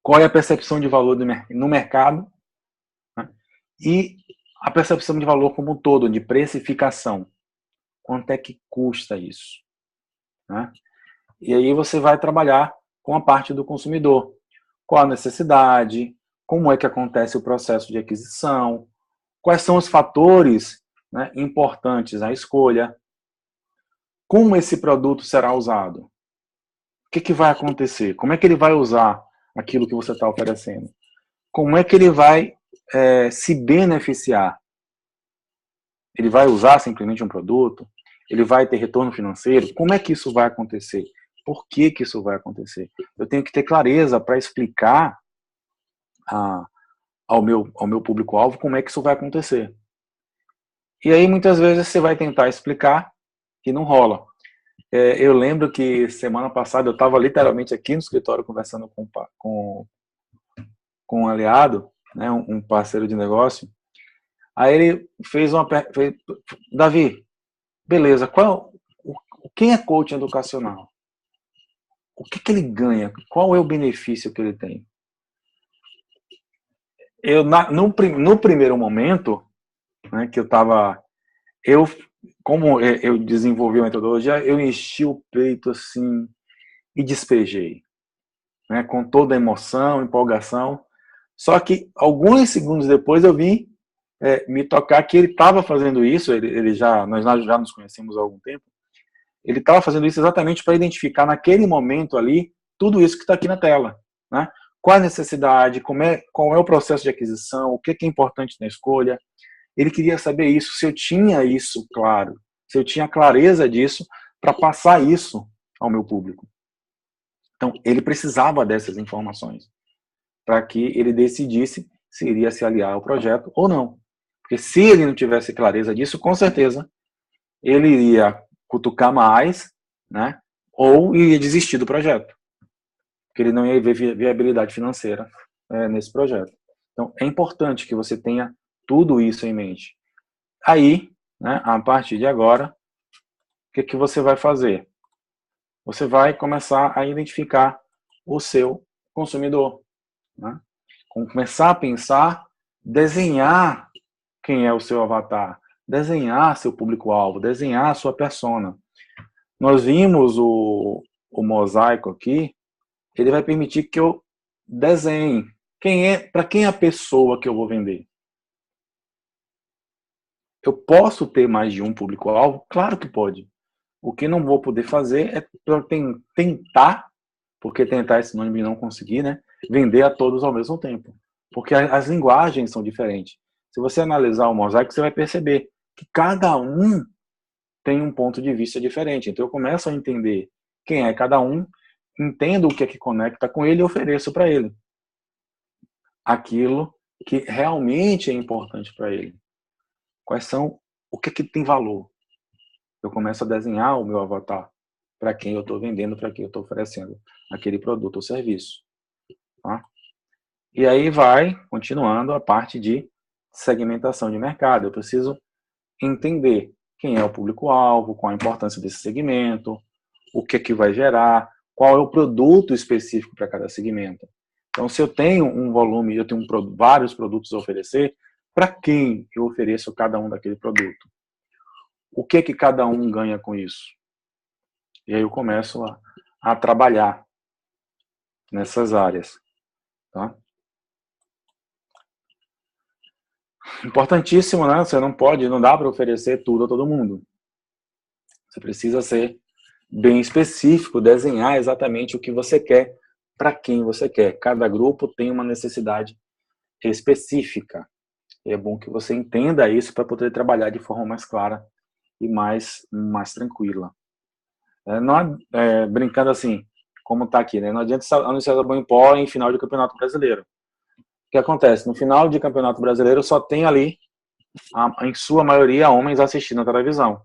Qual é a percepção de valor no mercado? E a percepção de valor como um todo, de precificação. Quanto é que custa isso? E aí você vai trabalhar com a parte do consumidor. Qual a necessidade? Como é que acontece o processo de aquisição? Quais são os fatores importantes na escolha? Como esse produto será usado? O que vai acontecer? Como é que ele vai usar aquilo que você está oferecendo? Como é que ele vai se beneficiar? Ele vai usar simplesmente um produto? Ele vai ter retorno financeiro? Como é que isso vai acontecer? Por que isso vai acontecer? Eu tenho que ter clareza para explicar ao meu público-alvo como é que isso vai acontecer. E aí, muitas vezes, você vai tentar explicar e não rola. Eu lembro que semana passada eu estava literalmente aqui no escritório conversando com um aliado, né, um parceiro de negócio. Aí ele fez uma pergunta: Davi, beleza, quem é coach educacional? O que ele ganha? Qual é o benefício que ele tem? No primeiro momento, né, que como eu desenvolvi a metodologia, eu enchi o peito assim e despejei, né, com toda a emoção, empolgação. Só que alguns segundos depois eu vim me tocar que ele estava fazendo isso, nós já nos conhecemos há algum tempo, ele estava fazendo isso exatamente para identificar naquele momento ali tudo isso que está aqui na tela, né? Qual a necessidade, qual é o processo de aquisição, o que é importante na escolha. Ele queria saber isso, se eu tinha isso claro, se eu tinha clareza disso para passar isso ao meu público. Então, ele precisava dessas informações para que ele decidisse se iria se aliar ao projeto ou não. Porque se ele não tivesse clareza disso, com certeza, ele iria cutucar mais, né? Ou iria desistir do projeto. Porque ele não ia ver viabilidade financeira nesse projeto. Então, é importante que você tenha tudo isso em mente. Aí, né, a partir de agora, o que você vai fazer? Você vai começar a identificar o seu consumidor, né? Começar a pensar, desenhar quem é o seu avatar, desenhar seu público-alvo, desenhar a sua persona. Nós vimos o mosaico aqui, ele vai permitir que eu desenhe para quem é a pessoa que eu vou vender. Eu posso ter mais de um público-alvo? Claro que pode. O que não vou poder fazer é tentar, porque tentar é sinônimo de não conseguir, né? Vender a todos ao mesmo tempo. Porque as linguagens são diferentes. Se você analisar o mosaico, você vai perceber que cada um tem um ponto de vista diferente. Então eu começo a entender quem é cada um, entendo o que é que conecta com ele e ofereço para ele aquilo que realmente é importante para ele. Quais são, o que é que tem valor? Eu começo a desenhar o meu avatar para quem eu estou vendendo, para quem eu estou oferecendo aquele produto ou serviço. Tá? E aí vai, continuando, a parte de segmentação de mercado. Eu preciso entender quem é o público-alvo, qual a importância desse segmento, o que é que vai gerar, qual é o produto específico para cada segmento. Então, se eu tenho um volume, eu tenho vários produtos a oferecer, para quem eu ofereço cada um daquele produto? O que é que cada um ganha com isso? E aí eu começo a trabalhar nessas áreas. Tá? Importantíssimo, né? Você não dá para oferecer tudo a todo mundo. Você precisa ser bem específico, desenhar exatamente o que você quer, para quem você quer. Cada grupo tem uma necessidade específica. E é bom que você entenda isso para poder trabalhar de forma mais clara e mais tranquila. Brincando assim, como está aqui, né? Não adianta anunciar sabão em pó em final de campeonato brasileiro. O que acontece? No final de campeonato brasileiro só tem ali, em sua maioria, homens assistindo a televisão.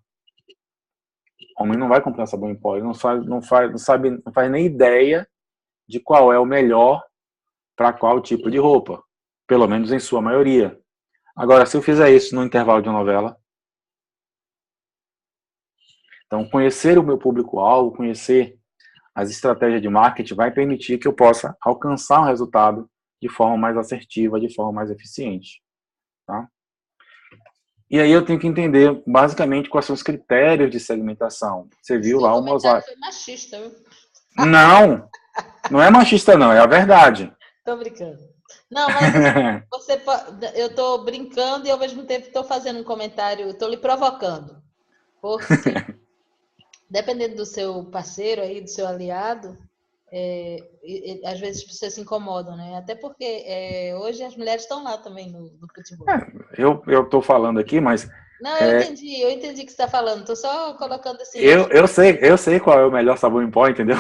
O homem não vai comprar sabão em pó, ele não faz nem ideia de qual é o melhor para qual tipo de roupa, pelo menos em sua maioria. Agora, se eu fizer isso no intervalo de uma novela, então conhecer o meu público-alvo, conhecer as estratégias de marketing vai permitir que eu possa alcançar um resultado de forma mais assertiva, de forma mais eficiente. Tá? E aí eu tenho que entender, basicamente, quais são os critérios de segmentação. Você viu lá o mosaico. Foi machista, viu? Não é machista não, é a verdade. Tô brincando. Não, mas eu tô brincando e ao mesmo tempo tô fazendo um comentário, tô lhe provocando. Porque dependendo do seu parceiro aí, do seu aliado, às vezes as pessoas se incomodam, né? Até porque hoje as mulheres estão lá também no futebol. Eu estou falando aqui, mas... Não, eu entendi o que você está falando. Estou só colocando assim... Eu sei qual é o melhor sabão em pó, entendeu?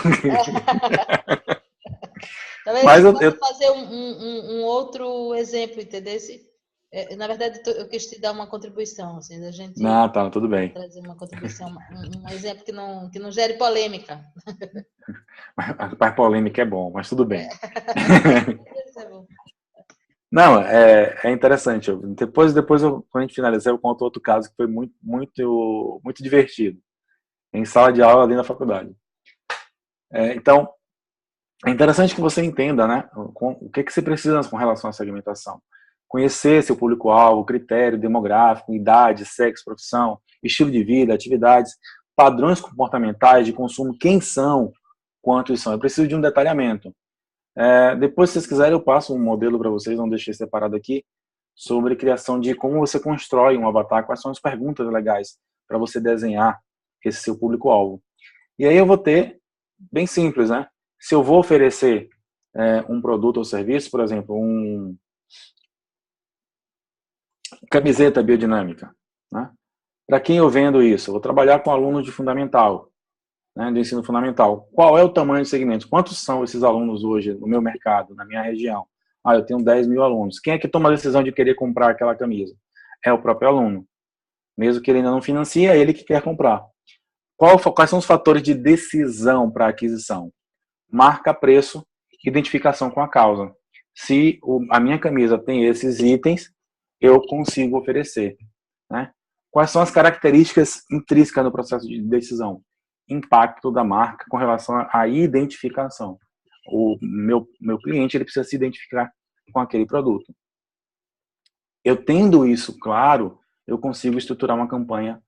Talvez mas eu possa fazer um outro exemplo, entendeu? Na verdade, eu quis te dar uma contribuição, assim, da gente... Não, tá, tudo bem. Trazer uma contribuição, um exemplo que não gere polêmica. Mas polêmica é bom, mas tudo bem. Não, é interessante. Depois quando a gente finalizar, eu conto outro caso que foi muito divertido. Em sala de aula ali na faculdade. Então, é interessante que você entenda, né? O que você precisa com relação à segmentação. Conhecer seu público-alvo, critério demográfico, idade, sexo, profissão, estilo de vida, atividades, padrões comportamentais de consumo, quem são, quantos são. Eu preciso de um detalhamento. Depois, se vocês quiserem, eu passo um modelo para vocês, não deixei separado aqui, sobre criação de como você constrói um avatar, quais são as perguntas legais para você desenhar esse seu público-alvo. E aí eu vou ter, bem simples, né? Se eu vou oferecer um produto ou serviço, por exemplo, camiseta biodinâmica, né? Para quem eu vendo isso? Eu vou trabalhar com alunos de fundamental, né, do ensino fundamental. Qual é o tamanho do segmento? Quantos são esses alunos hoje no meu mercado, na minha região? Eu tenho 10 mil alunos. Quem é que toma a decisão de querer comprar aquela camisa? É o próprio aluno. Mesmo que ele ainda não financie, é ele que quer comprar. Quais são os fatores de decisão para aquisição? Marca, preço, identificação com a causa. Se a minha camisa tem esses itens, eu consigo oferecer, né? Quais são as características intrínsecas no processo de decisão? Impacto da marca com relação à identificação. O meu cliente ele precisa se identificar com aquele produto. Eu tendo isso claro, eu consigo estruturar uma campanha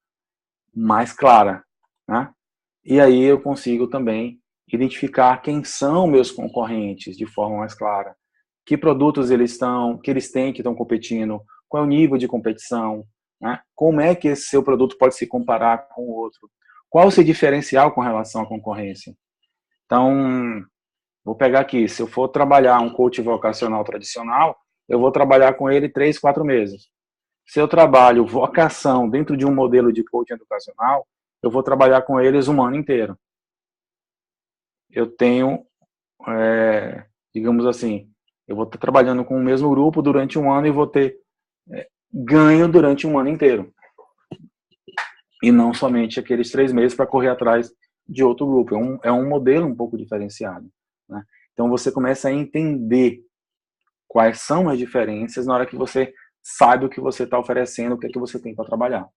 mais clara, né? E aí eu consigo também identificar quem são meus concorrentes de forma mais clara. Que produtos que eles têm que estão competindo, qual é o nível de competição, né? Como é que esse seu produto pode se comparar com o outro? Qual o seu diferencial com relação à concorrência? Então, vou pegar aqui, se eu for trabalhar um coach vocacional tradicional, eu vou trabalhar com ele 3, 4 meses. Se eu trabalho vocação dentro de um modelo de coaching educacional, eu vou trabalhar com eles um ano inteiro. Eu tenho, digamos assim, eu vou estar trabalhando com o mesmo grupo durante um ano e vou ter ganho durante um ano inteiro. E não somente aqueles 3 meses para correr atrás de outro grupo. É um modelo um pouco diferenciado, né? Então você começa a entender quais são as diferenças na hora que você sabe o que você está oferecendo, o que é que você tem para trabalhar.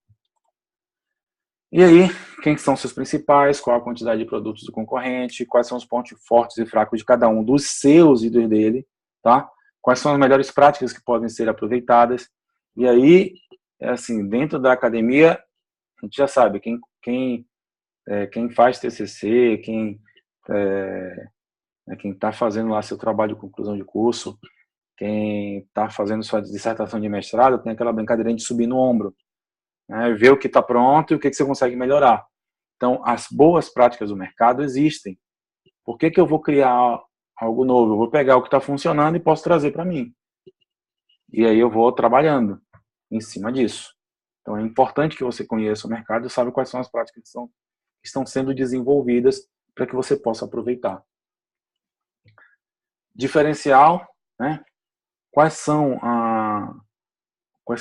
E aí, quem são seus principais, qual a quantidade de produtos do concorrente, quais são os pontos fortes e fracos de cada um, dos seus e dos dele, tá? Quais são as melhores práticas que podem ser aproveitadas. E aí, assim, dentro da academia, a gente já sabe, quem faz TCC, quem está fazendo lá seu trabalho de conclusão de curso, quem está fazendo sua dissertação de mestrado, tem aquela brincadeira de subir no ombro, né? Ver o que está pronto e o que você consegue melhorar. Então, as boas práticas do mercado existem. Por que eu vou criar algo novo? Eu vou pegar o que está funcionando e posso trazer para mim. E aí eu vou trabalhando em cima disso. Então, é importante que você conheça o mercado e saiba quais são as práticas que estão sendo desenvolvidas para que você possa aproveitar. Diferencial, né? Quais são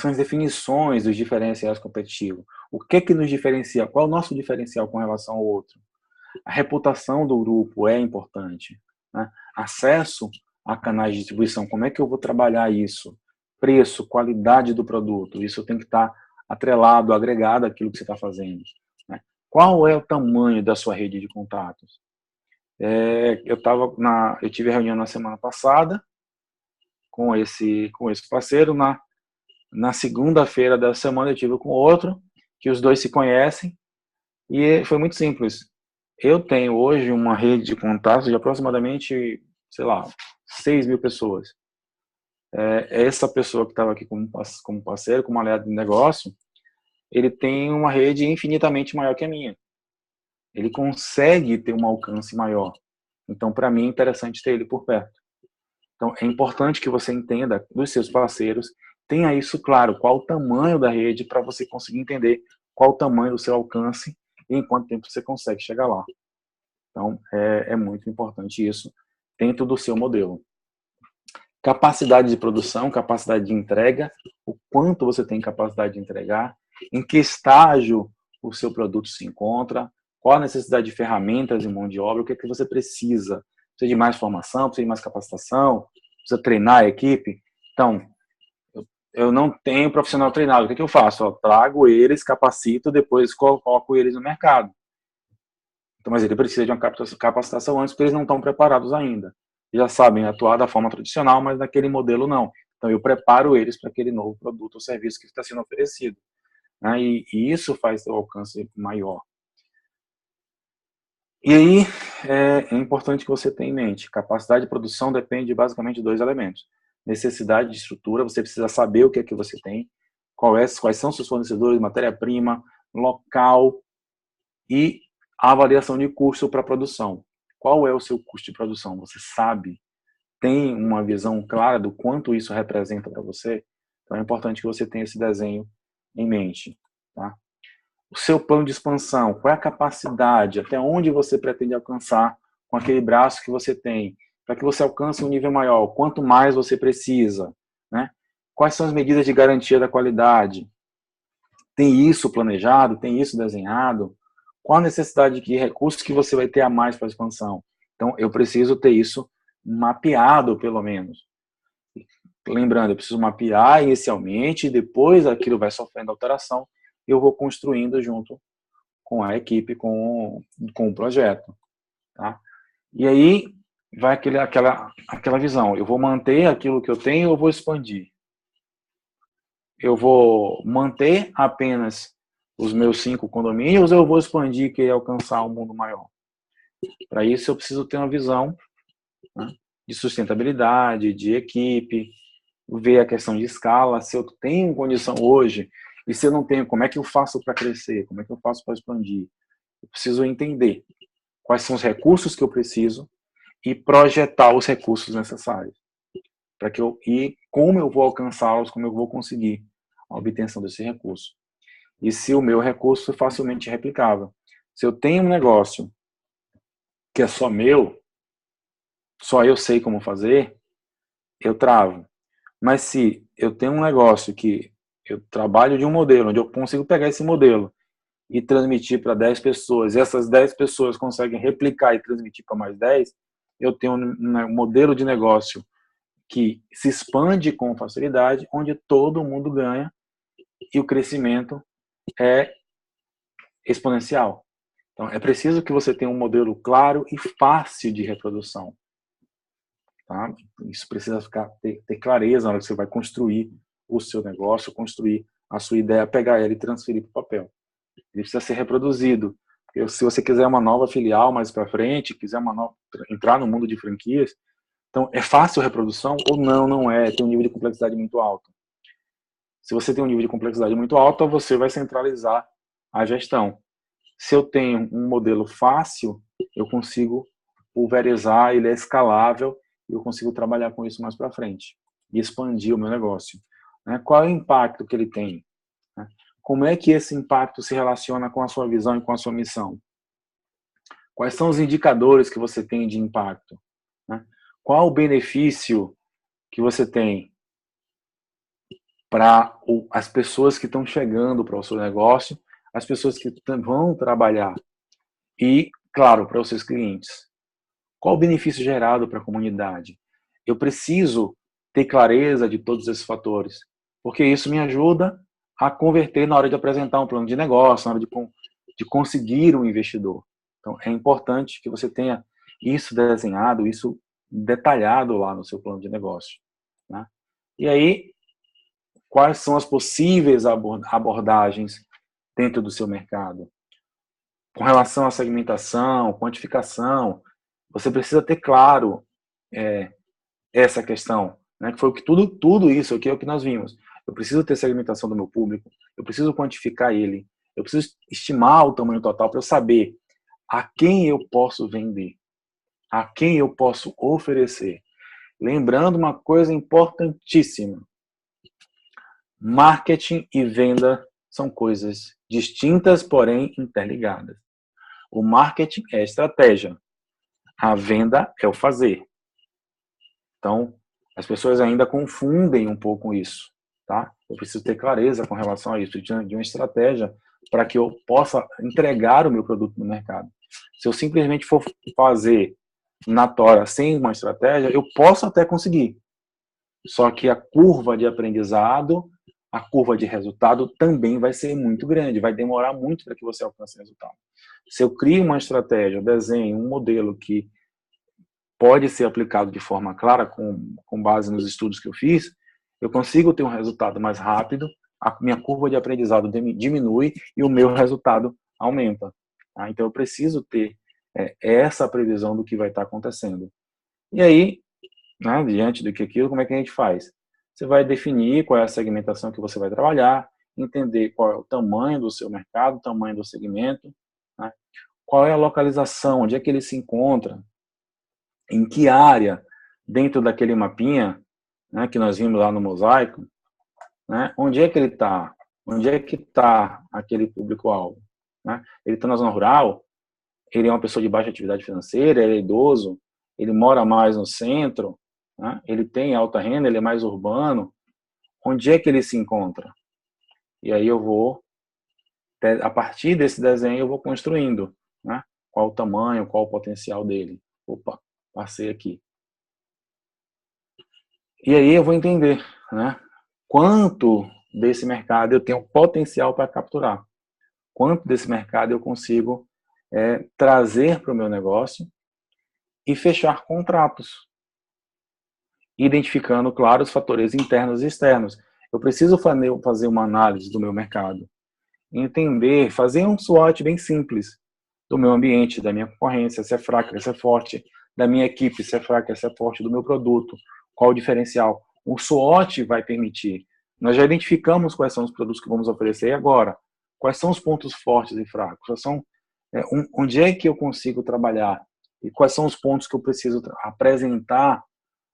as definições dos diferenciais competitivos? O que nos diferencia? Qual é o nosso diferencial com relação ao outro? A reputação do grupo é importante, né? Acesso a canais de distribuição, como é que eu vou trabalhar isso? Preço, qualidade do produto, isso tem que estar atrelado, agregado àquilo que você está fazendo, né? Qual é o tamanho da sua rede de contatos? Eu tive reunião na semana passada com esse parceiro, na segunda-feira da semana eu tive com outro, que os dois se conhecem, e foi muito simples. Eu tenho hoje uma rede de contatos de aproximadamente, sei lá, 6 mil pessoas. Essa pessoa que estava aqui como parceiro, como aliado de negócio, ele tem uma rede infinitamente maior que a minha. Ele consegue ter um alcance maior. Então, para mim, é interessante ter ele por perto. Então, é importante que você entenda dos seus parceiros, tenha isso claro, qual o tamanho da rede, para você conseguir entender qual o tamanho do seu alcance e em quanto tempo você consegue chegar lá. Então, é muito importante isso dentro do seu modelo. Capacidade de produção, capacidade de entrega, o quanto você tem capacidade de entregar, em que estágio o seu produto se encontra, qual a necessidade de ferramentas e mão de obra, o que é que você precisa. Precisa de mais formação, precisa de mais capacitação, precisa treinar a equipe. Então, eu não tenho profissional treinado, o que é que eu faço? Eu trago eles, capacito, depois coloco eles no mercado. Então, mas ele precisa de uma capacitação antes, porque eles não estão preparados ainda. Já sabem atuar da forma tradicional, mas naquele modelo não. Então, eu preparo eles para aquele novo produto ou serviço que está sendo oferecido, né? E isso faz o alcance maior. E aí, é importante que você tenha em mente, capacidade de produção depende basicamente de dois elementos. Necessidade de estrutura, você precisa saber o que é que você tem, quais são seus fornecedores, matéria-prima, local e a avaliação de custo para a produção. Qual é o seu custo de produção? Você sabe? Tem uma visão clara do quanto isso representa para você? Então é importante que você tenha esse desenho em mente, tá? O seu plano de expansão, qual é a capacidade, até onde você pretende alcançar com aquele braço que você tem, para que você alcance um nível maior, quanto mais você precisa, né? Quais são as medidas de garantia da qualidade? Tem isso planejado? Tem isso desenhado? Qual a necessidade de recursos que você vai ter a mais para a expansão? Então, eu preciso ter isso mapeado, pelo menos. Lembrando, eu preciso mapear inicialmente, e depois aquilo vai sofrendo alteração, e eu vou construindo junto com a equipe, com o projeto. Tá? E aí vai aquela visão, eu vou manter aquilo que eu tenho ou eu vou expandir? Eu vou manter apenas os meus 5 condomínios ou eu vou expandir e querer alcançar um mundo maior? Para isso eu preciso ter uma visão, né, de sustentabilidade, de equipe, ver a questão de escala, se eu tenho condição hoje e se eu não tenho, como é que eu faço para crescer, como é que eu faço para expandir? Eu preciso entender quais são os recursos que eu preciso e projetar os recursos necessários para que e como eu vou alcançá-los, como eu vou conseguir a obtenção desse recurso. E se o meu recurso é facilmente replicável. Se eu tenho um negócio que é só meu, só eu sei como fazer, eu travo. Mas se eu tenho um negócio que eu trabalho de um modelo, onde eu consigo pegar esse modelo e transmitir para 10 pessoas, e essas 10 pessoas conseguem replicar e transmitir para mais 10, eu tenho um modelo de negócio que se expande com facilidade, onde todo mundo ganha e o crescimento é exponencial. Então, é preciso que você tenha um modelo claro e fácil de reprodução. Tá? Isso precisa ter clareza na hora que você vai construir o seu negócio, construir a sua ideia, pegar ela e transferir para o papel. Ele precisa ser reproduzido. Porque se você quiser uma nova filial mais para frente, quiser entrar no mundo de franquias, então é fácil a reprodução ou não, não é, tem um nível de complexidade muito alto. Se você tem um nível de complexidade muito alto, você vai centralizar a gestão. Se eu tenho um modelo fácil, eu consigo pulverizar, ele é escalável e eu consigo trabalhar com isso mais para frente e expandir o meu negócio. Qual é o impacto que ele tem? Como é que esse impacto se relaciona com a sua visão e com a sua missão? Quais são os indicadores que você tem de impacto? Qual o benefício que você tem para as pessoas que estão chegando para o seu negócio, as pessoas que vão trabalhar e, claro, para os seus clientes? Qual o benefício gerado para a comunidade? Eu preciso ter clareza de todos esses fatores, porque isso me ajuda a converter na hora de apresentar um plano de negócio, na hora de conseguir um investidor. Então, é importante que você tenha isso desenhado, isso detalhado lá no seu plano de negócio. Né? E aí, quais são as possíveis abordagens dentro do seu mercado? Com relação à segmentação, quantificação, você precisa ter claro essa questão, né? Que foi o que tudo isso aqui é o que nós vimos. Eu preciso ter segmentação do meu público, eu preciso quantificar ele, eu preciso estimar o tamanho total para eu saber a quem eu posso vender, a quem eu posso oferecer. Lembrando uma coisa importantíssima: marketing e venda são coisas distintas, porém interligadas. O marketing é a estratégia, a venda é o fazer. Então, as pessoas ainda confundem um pouco isso, tá? Eu preciso ter clareza com relação a isso, de uma estratégia para que eu possa entregar o meu produto no mercado. Se eu simplesmente for fazer na tora sem uma estratégia, eu posso até conseguir. Só que a curva de aprendizado, a curva de resultado também vai ser muito grande, vai demorar muito para que você alcance o resultado. Se eu crio uma estratégia, desenho um modelo que pode ser aplicado de forma clara, com base nos estudos que eu fiz, eu consigo ter um resultado mais rápido, a minha curva de aprendizado diminui e o meu resultado aumenta. Tá? Então, eu preciso ter É essa a previsão do que vai estar acontecendo. E aí, né, diante do que aquilo, como é que a gente faz? Você vai definir qual é a segmentação que você vai trabalhar, entender qual é o tamanho do seu mercado, o tamanho do segmento, né? Qual é a localização, onde é que ele se encontra, em que área, dentro daquele mapinha, né, que nós vimos lá no mosaico, né, onde é que ele está? Onde é que está aquele público-alvo? Né? Ele está na zona rural? Ele é uma pessoa de baixa atividade financeira? Ele é idoso? Ele mora mais no centro? Né? Ele tem alta renda? Ele é mais urbano? Onde é que ele se encontra? E aí eu vou, a partir desse desenho, eu vou construindo, né? Qual o tamanho, qual o potencial dele. Opa, passei aqui. E aí eu vou entender, né? Quanto desse mercado eu tenho potencial para capturar. Quanto desse mercado eu consigo trazer para o meu negócio e fechar contratos, identificando, claro, os fatores internos e externos. Eu preciso fazer uma análise do meu mercado, entender, fazer um SWOT bem simples do meu ambiente, da minha concorrência, se é fraca, se é forte, da minha equipe, se é fraca, se é forte, do meu produto, qual o diferencial. O SWOT vai permitir. Nós já identificamos quais são os produtos que vamos oferecer e agora, quais são os pontos fortes e fracos, quais são, onde é que eu consigo trabalhar e quais são os pontos que eu preciso apresentar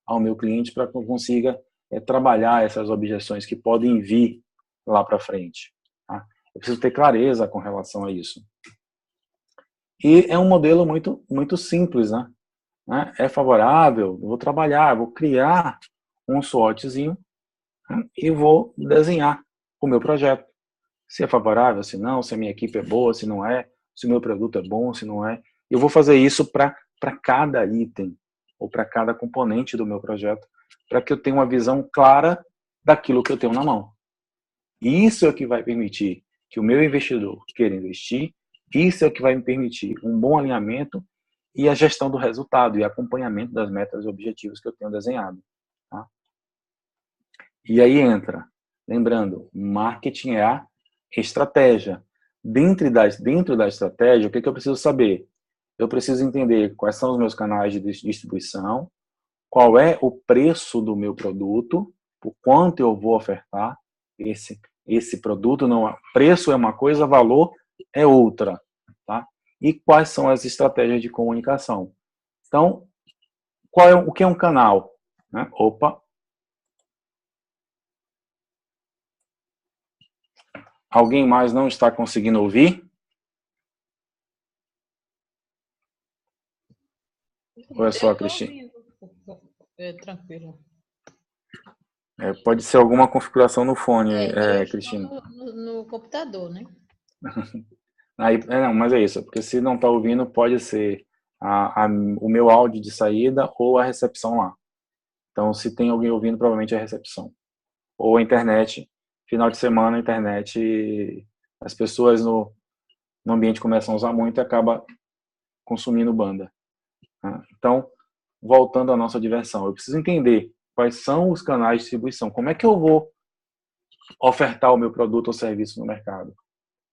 ao meu cliente para que eu consiga trabalhar essas objeções que podem vir lá para frente. Tá? Eu preciso ter clareza com relação a isso. E é um modelo muito simples, né? É favorável, eu vou trabalhar, eu vou criar um SWOTzinho, né? E vou desenhar o meu projeto. Se é favorável, se não, se a minha equipe é boa, se não é, se o meu produto é bom, se não é. Eu vou fazer isso para cada item, ou para cada componente do meu projeto, para que eu tenha uma visão clara daquilo que eu tenho na mão. E isso é o que vai permitir que o meu investidor queira investir, isso é o que vai me permitir um bom alinhamento e a gestão do resultado e acompanhamento das metas e objetivos que eu tenho desenhado. Tá? E aí entra, lembrando, marketing é a estratégia. Dentro da estratégia, o que eu preciso saber? Eu preciso entender quais são os meus canais de distribuição, qual é o preço do meu produto, o quanto eu vou ofertar esse produto. Não, preço é uma coisa, valor é outra, tá? E quais são as estratégias de comunicação? Então, o que é um canal? Né? Opa! Alguém mais não está conseguindo ouvir? Ou é só a Cristina? Tranquilo. Pode ser alguma configuração no fone, Cristina. No computador, né? Aí, não, mas é isso, porque se não está ouvindo, pode ser o meu áudio de saída ou a recepção lá. Então, se tem alguém ouvindo, provavelmente é a recepção. Ou a internet. Final de semana, a internet, as pessoas no ambiente começam a usar muito e acaba consumindo banda. Né? Então, voltando à nossa diversão, eu preciso entender quais são os canais de distribuição. Como é que eu vou ofertar o meu produto ou serviço no mercado?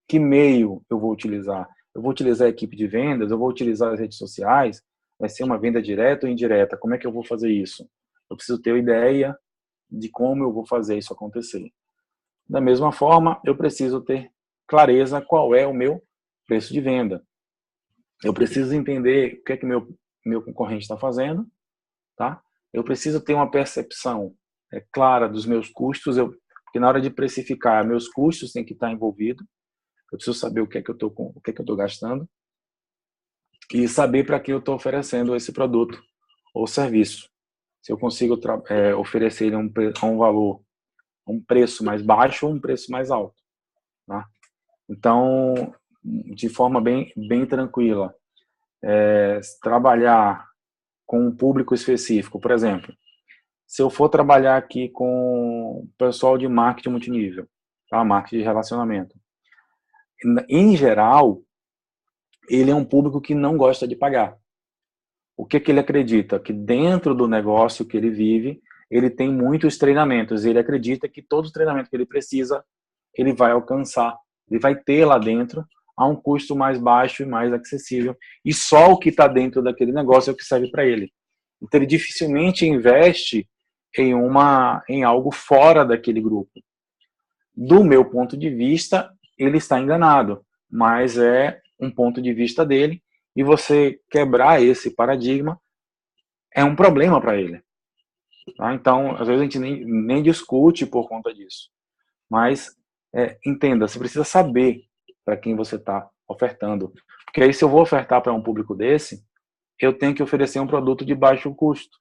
Que meio eu vou utilizar? Eu vou utilizar a equipe de vendas? Eu vou utilizar as redes sociais? Vai ser uma venda direta ou indireta? Como é que eu vou fazer isso? Eu preciso ter uma ideia de como eu vou fazer isso acontecer. Da mesma forma, eu preciso ter clareza qual é o meu preço de venda. Eu preciso entender o que é que meu concorrente está fazendo, tá? Eu preciso ter uma percepção clara dos meus custos, porque na hora de precificar, meus custos têm que estar envolvidos. Eu preciso saber o que é que eu estou gastando e saber para que eu estou oferecendo esse produto ou serviço. Se eu consigo oferecer ele a um valor, um preço mais baixo ou um preço mais alto. Tá? Então, de forma bem tranquila, trabalhar com um público específico. Por exemplo, se eu for trabalhar aqui com o pessoal de marketing multinível, tá? Marketing de relacionamento, em geral, ele é um público que não gosta de pagar. O que ele acredita? Que dentro do negócio que ele vive, ele tem muitos treinamentos. Ele acredita que todo treinamento que ele precisa, ele vai alcançar. Ele vai ter lá dentro a um custo mais baixo e mais acessível. E só o que está dentro daquele negócio é o que serve para ele. Então, ele dificilmente investe em algo fora daquele grupo. Do meu ponto de vista, ele está enganado, mas é um ponto de vista dele, e você quebrar esse paradigma é um problema para ele. Tá? Então, às vezes a gente nem discute por conta disso. Mas, entenda, você precisa saber para quem você está ofertando. Porque aí, se eu vou ofertar para um público desse, eu tenho que oferecer um produto de baixo custo,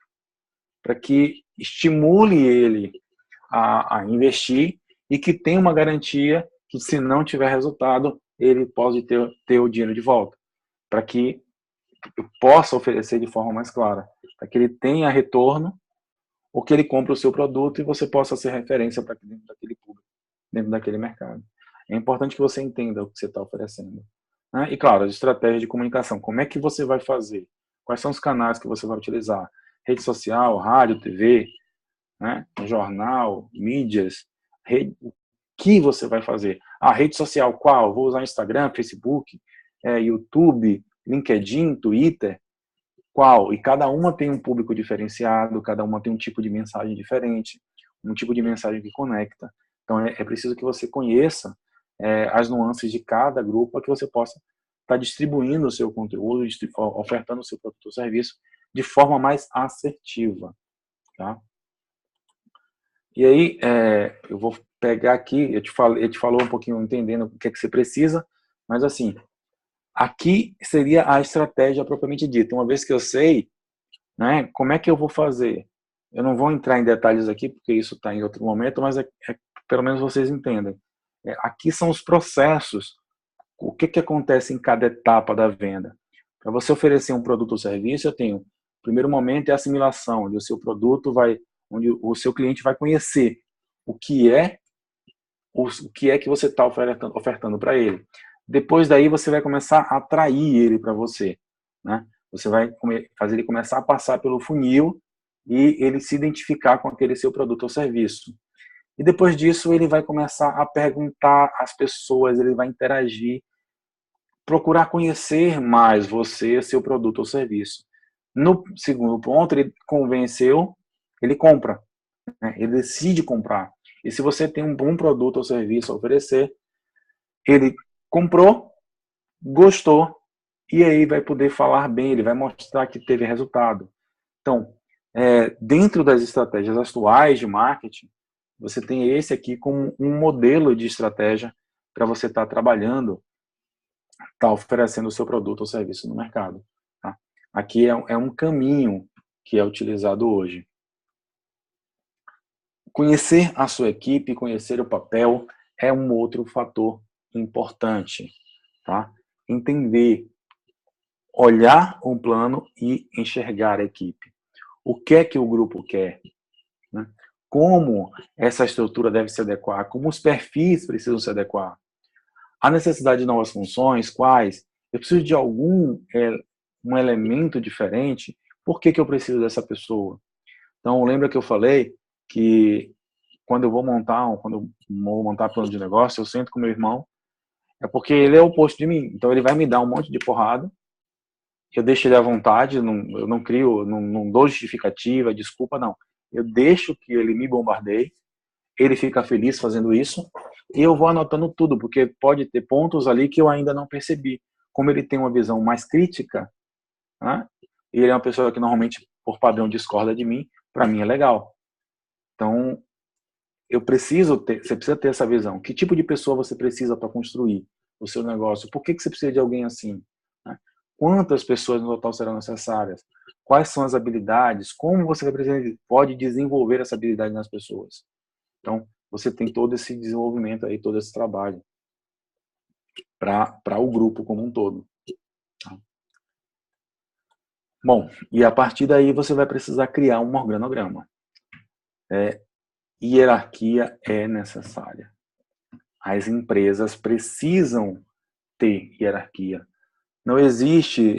para que estimule ele a investir e que tenha uma garantia que, se não tiver resultado, ele pode ter o dinheiro de volta, para que eu possa oferecer de forma mais clara, para que ele tenha retorno ou que ele compre o seu produto e você possa ser referência para dentro daquele público, dentro daquele mercado. É importante que você entenda o que você está oferecendo. Né? E, claro, as estratégias de comunicação. Como é que você vai fazer? Quais são os canais que você vai utilizar? Rede social, rádio, TV, né? Jornal, mídias, o que você vai fazer? Rede social qual? Vou usar Instagram, Facebook, YouTube, LinkedIn, Twitter, qual? E cada uma tem um público diferenciado, cada uma tem um tipo de mensagem diferente, um tipo de mensagem que conecta. Então, é preciso que você conheça as nuances de cada grupo para que você possa estar distribuindo o seu conteúdo, ofertando o seu produto ou serviço de forma mais assertiva. Tá? E aí, eu vou pegar aqui, eu te falou um pouquinho entendendo o que é que você precisa, mas assim, aqui seria a estratégia propriamente dita. Uma vez que eu sei, né, como é que eu vou fazer? Eu não vou entrar em detalhes aqui, porque isso está em outro momento, mas pelo menos vocês entendem. Aqui são os processos, o que acontece em cada etapa da venda. Para você oferecer um produto ou serviço, eu tenho, o primeiro momento é a assimilação, onde o seu produto onde o seu cliente vai conhecer o que é que você está ofertando para ele. Depois daí você vai começar a atrair ele para você, né? Você vai fazer ele começar a passar pelo funil e ele se identificar com aquele seu produto ou serviço. E depois disso ele vai começar a perguntar às pessoas, ele vai interagir, procurar conhecer mais você, seu produto ou serviço. No segundo ponto, ele convenceu, ele compra, né? Ele decide comprar. E se você tem um bom produto ou serviço a oferecer, ele comprou, gostou, e aí vai poder falar bem, ele vai mostrar que teve resultado. Então, dentro das estratégias atuais de marketing, você tem esse aqui como um modelo de estratégia para você estar trabalhando, estar oferecendo o seu produto ou serviço no mercado. Tá? Aqui é um caminho que é utilizado hoje. Conhecer a sua equipe, conhecer o papel é um outro fator importante. Tá? Entender, olhar um plano e enxergar a equipe. O que é que o grupo quer? Né? Como essa estrutura deve se adequar? Como os perfis precisam se adequar? A necessidade de novas funções? Quais? Eu preciso de um elemento diferente? Por que eu preciso dessa pessoa? Então, lembra que eu falei que quando eu vou montar plano de negócio, eu sento com meu irmão, é porque ele é o oposto de mim. Então, ele vai me dar um monte de porrada, eu deixo ele à vontade, eu não crio, não dou justificativa, desculpa, não. Eu deixo que ele me bombardeie, ele fica feliz fazendo isso, e eu vou anotando tudo, porque pode ter pontos ali que eu ainda não percebi. Como ele tem uma visão mais crítica, né, e ele é uma pessoa que normalmente, por padrão, discorda de mim, para mim é legal. Então, você precisa ter essa visão. Que tipo de pessoa você precisa para construir o seu negócio? Por que você precisa de alguém assim? Né? Quantas pessoas no total serão necessárias? Quais são as habilidades? Como você pode desenvolver essa habilidade nas pessoas? Então, você tem todo esse desenvolvimento aí, todo esse trabalho para o grupo como um todo. Tá? Bom, e a partir daí você vai precisar criar um organograma. Hierarquia é necessária. As empresas precisam ter hierarquia. Não existe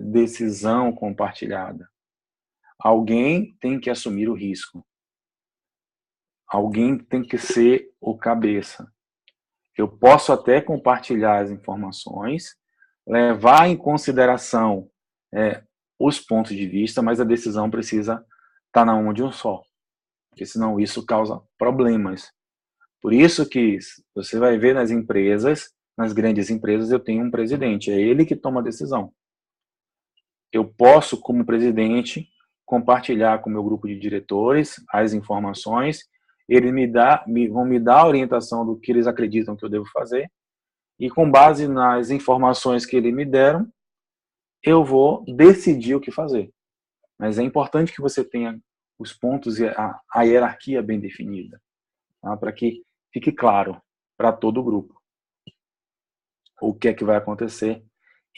decisão compartilhada. Alguém tem que assumir o risco. Alguém tem que ser o cabeça. Eu posso até compartilhar as informações, levar em consideração os pontos de vista, mas a decisão precisa estar na mão de um só, porque senão isso causa problemas. Por isso que você vai ver nas empresas, nas grandes empresas, eu tenho um presidente, é ele que toma a decisão. Eu posso, como presidente, compartilhar com o meu grupo de diretores as informações, eles vão me dar a orientação do que eles acreditam que eu devo fazer, e com base nas informações que eles me deram, eu vou decidir o que fazer. Mas é importante que você tenha os pontos e a hierarquia bem definida, tá? Para que fique claro para todo o grupo o que é que vai acontecer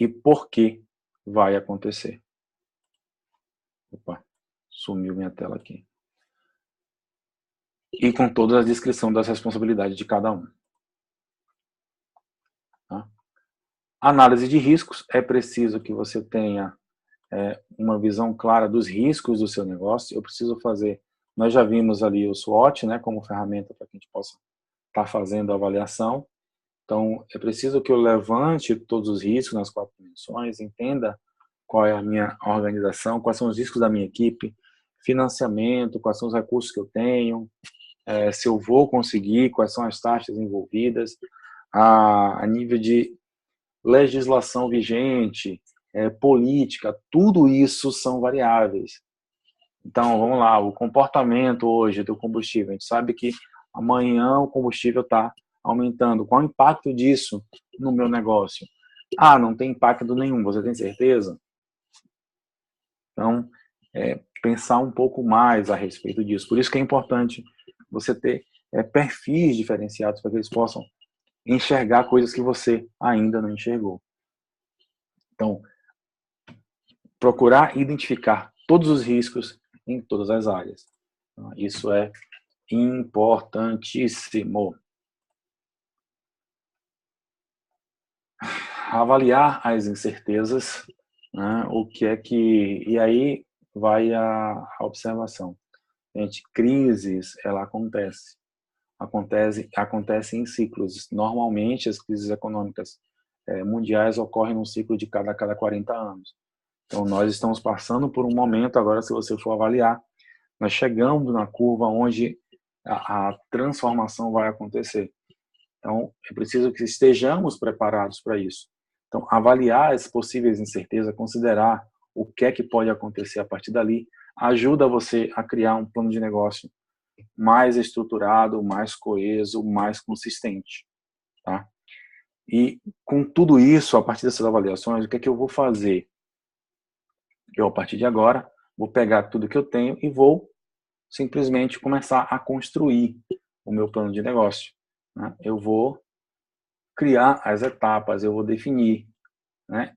e por que vai acontecer. Opa, sumiu minha tela aqui. E com toda a descrição das responsabilidades de cada um. Tá? Análise de riscos, é preciso que você tenha uma visão clara dos riscos do seu negócio. Eu preciso fazer, nós já vimos ali o SWOT, né, como ferramenta para que a gente possa estar fazendo a avaliação. Então, é preciso que eu levante todos os riscos nas 4 dimensões, entenda qual é a minha organização, quais são os riscos da minha equipe, financiamento, quais são os recursos que eu tenho, se eu vou conseguir, quais são as taxas envolvidas, a nível de legislação vigente, política, tudo isso são variáveis. Então, vamos lá, o comportamento hoje do combustível, a gente sabe que amanhã o combustível está aumentando. Qual o impacto disso no meu negócio? Ah, não tem impacto nenhum, você tem certeza? Então, pensar um pouco mais a respeito disso. Por isso que é importante você ter perfis diferenciados para que eles possam enxergar coisas que você ainda não enxergou. Então, procurar identificar todos os riscos em todas as áreas. Isso é importantíssimo. Avaliar as incertezas, né? O que é que... E aí vai a observação. Gente, crises, ela acontece em ciclos. Normalmente, as crises econômicas mundiais ocorrem num ciclo de cada 40 anos. Então, nós estamos passando por um momento, agora, se você for avaliar, nós chegamos na curva onde a transformação vai acontecer. Então, é preciso que estejamos preparados para isso. Então, avaliar as possíveis incertezas, considerar o que é que pode acontecer a partir dali, ajuda você a criar um plano de negócio mais estruturado, mais coeso, mais consistente. Tá? E com tudo isso, a partir dessas avaliações, o que é que eu vou fazer? Eu, a partir de agora, vou pegar tudo que eu tenho e vou simplesmente começar a construir o meu plano de negócio. Né? Eu vou criar as etapas, eu vou definir. Né?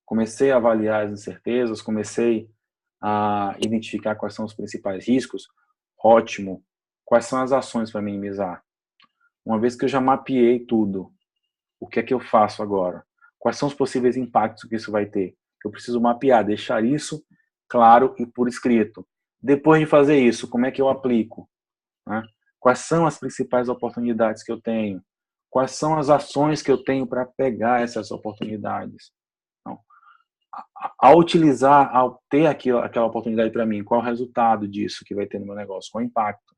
Comecei a avaliar as incertezas, comecei a identificar quais são os principais riscos. Ótimo. Quais são as ações para minimizar? Uma vez que eu já mapeei tudo, o que é que eu faço agora? Quais são os possíveis impactos que isso vai ter? Eu preciso mapear, deixar isso claro e por escrito. Depois de fazer isso, como é que eu aplico? Né? Quais são as principais oportunidades que eu tenho? Quais são as ações que eu tenho para pegar essas oportunidades? Então, ao utilizar, ao ter aquela oportunidade para mim, qual é o resultado disso que vai ter no meu negócio? Qual é o impacto?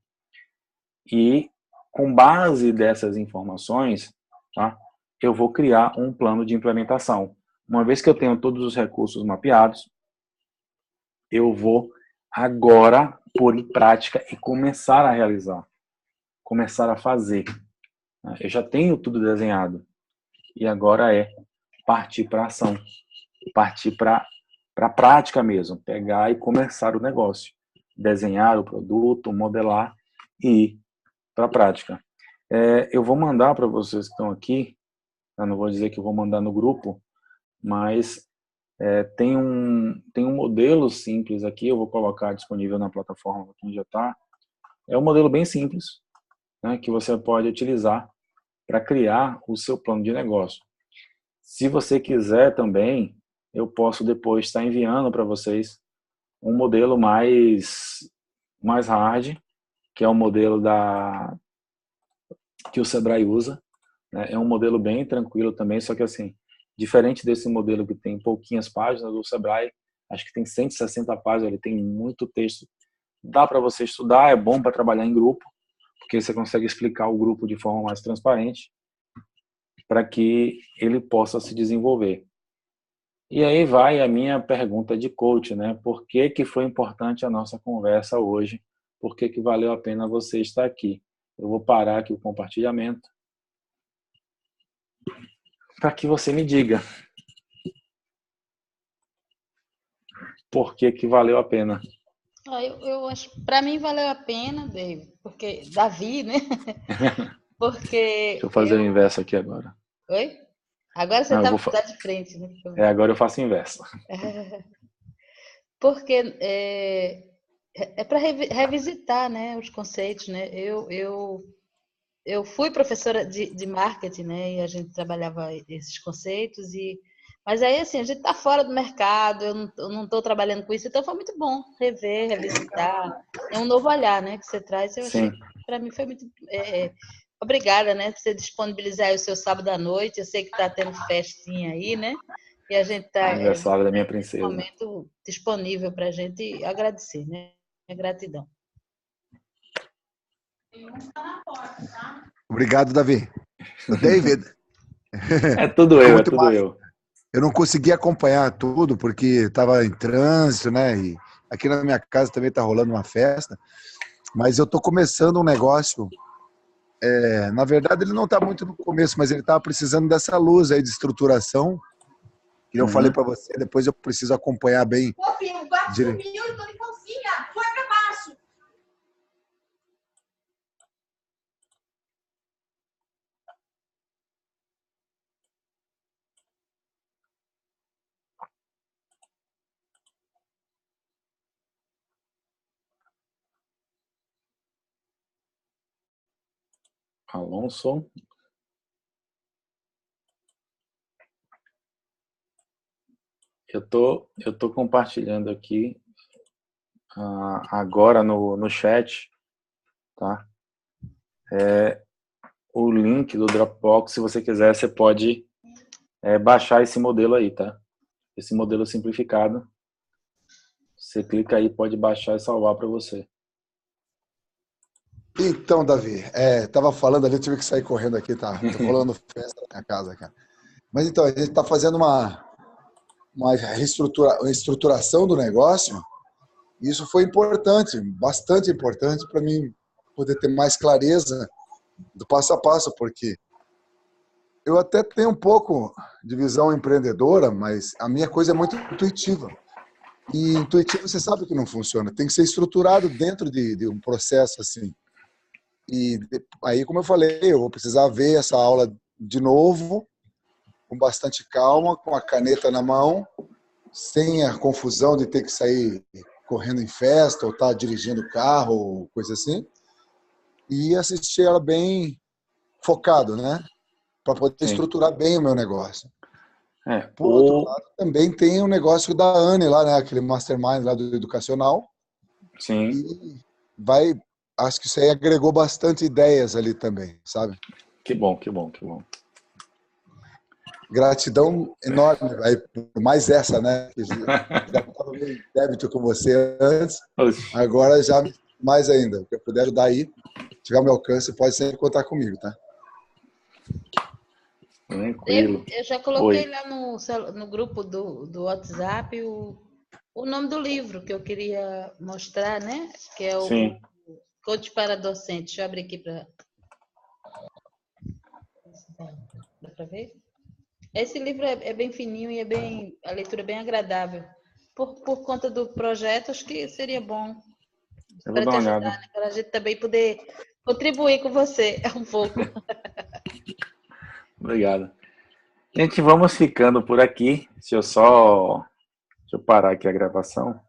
E, com base dessas informações, tá, eu vou criar um plano de implementação. Uma vez que eu tenho todos os recursos mapeados, eu vou agora pôr em prática e começar a realizar, começar a fazer. Eu já tenho tudo desenhado e agora é partir para a ação, partir para a prática mesmo, pegar e começar o negócio, desenhar o produto, modelar e ir para a prática. Eu vou mandar para vocês que estão aqui, eu não vou dizer que eu vou mandar no grupo, mas tem um modelo simples aqui, eu vou colocar disponível na plataforma que já está. É um modelo bem simples, né, que você pode utilizar para criar o seu plano de negócio. Se você quiser também, eu posso depois estar enviando para vocês um modelo mais hard, que é o modelo que o Sebrae usa, né? É um modelo bem tranquilo também, só que assim, diferente desse modelo que tem pouquinhas páginas do Sebrae, acho que tem 160 páginas, ele tem muito texto. Dá para você estudar, é bom para trabalhar em grupo, porque você consegue explicar o grupo de forma mais transparente para que ele possa se desenvolver. E aí vai a minha pergunta de coach, né? Por que que foi importante a nossa conversa hoje? Por que que valeu a pena você estar aqui? Eu vou parar aqui o compartilhamento para que você me diga por que que valeu a pena. Eu acho, para mim valeu a pena, David, porque Davi, né? Porque Deixa eu fazer o inverso aqui agora. Oi? Agora você Não, tá de frente, né? agora eu faço o inverso. Porque é para revisitar, né, os conceitos, né? Eu fui professora de marketing, né? E a gente trabalhava esses conceitos mas aí assim a gente está fora do mercado, eu não estou trabalhando com isso, então foi muito bom rever, revisitar, é um novo olhar, né? Que você traz. Eu achei, Sim. para mim foi muito obrigada, né? Por você disponibilizar aí o seu sábado à noite. Eu sei que está tendo festinha aí, né? E a gente está Aniversário da minha nesse princesa. momento disponível para a gente agradecer, né? Gratidão. Obrigado, Davi. David. É tudo Ficou eu, é muito tudo massa. eu. Eu não consegui acompanhar tudo porque estava em trânsito, né? E aqui na minha casa também está rolando uma festa. Mas eu estou começando um negócio. Na verdade, ele não está muito no começo, mas ele estava precisando dessa luz aí de estruturação. Que eu falei para você, depois eu preciso acompanhar bem. Pô, filho, o gato sumiu, eu tô de calcinha. Foi pra baixo. Alonso. Eu tô compartilhando aqui agora no chat, tá? O link do Dropbox, se você quiser, você pode baixar esse modelo aí, tá? Esse modelo simplificado. Você clica aí, pode baixar e salvar para você. Então, Davi, tava falando ali, eu tive que sair correndo aqui, tá? Tô falando festa na minha casa, cara. Mas então, a gente tá fazendo uma estruturação do negócio. E isso foi importante, bastante importante para mim poder ter mais clareza do passo a passo, porque eu até tenho um pouco de visão empreendedora, mas a minha coisa é muito intuitiva. E intuitivo você sabe que não funciona, tem que ser estruturado dentro de um processo assim. E aí, como eu falei, eu vou precisar ver essa aula de novo, com bastante calma, com a caneta na mão, sem a confusão de ter que sair correndo em festa ou estar dirigindo carro ou coisa assim, e assistir ela bem focado, né? Para poder Sim. estruturar bem o meu negócio. Por outro lado, também tem o negócio da Anne lá, né? Aquele mastermind lá do educacional. Sim. E acho que isso aí agregou bastante ideias ali também, sabe? Que bom, que bom, que bom. Gratidão enorme, aí, por mais essa, né? Já estava meio em débito com você antes, agora já mais ainda. Se eu puder ajudar aí, se tiver ao meu alcance, pode sempre contar comigo, tá? Tranquilo. Eu já coloquei lá no grupo do WhatsApp o nome do livro que eu queria mostrar, né? Que é o Coach para Docente. Deixa eu abrir aqui para... Dá para ver? Esse livro é bem fininho e a leitura é bem agradável. Por conta do projeto, acho que seria bom para te ajudar, né? Para a gente também poder contribuir com você um pouco. Obrigado. Gente, vamos ficando por aqui. Deixa eu parar aqui a gravação.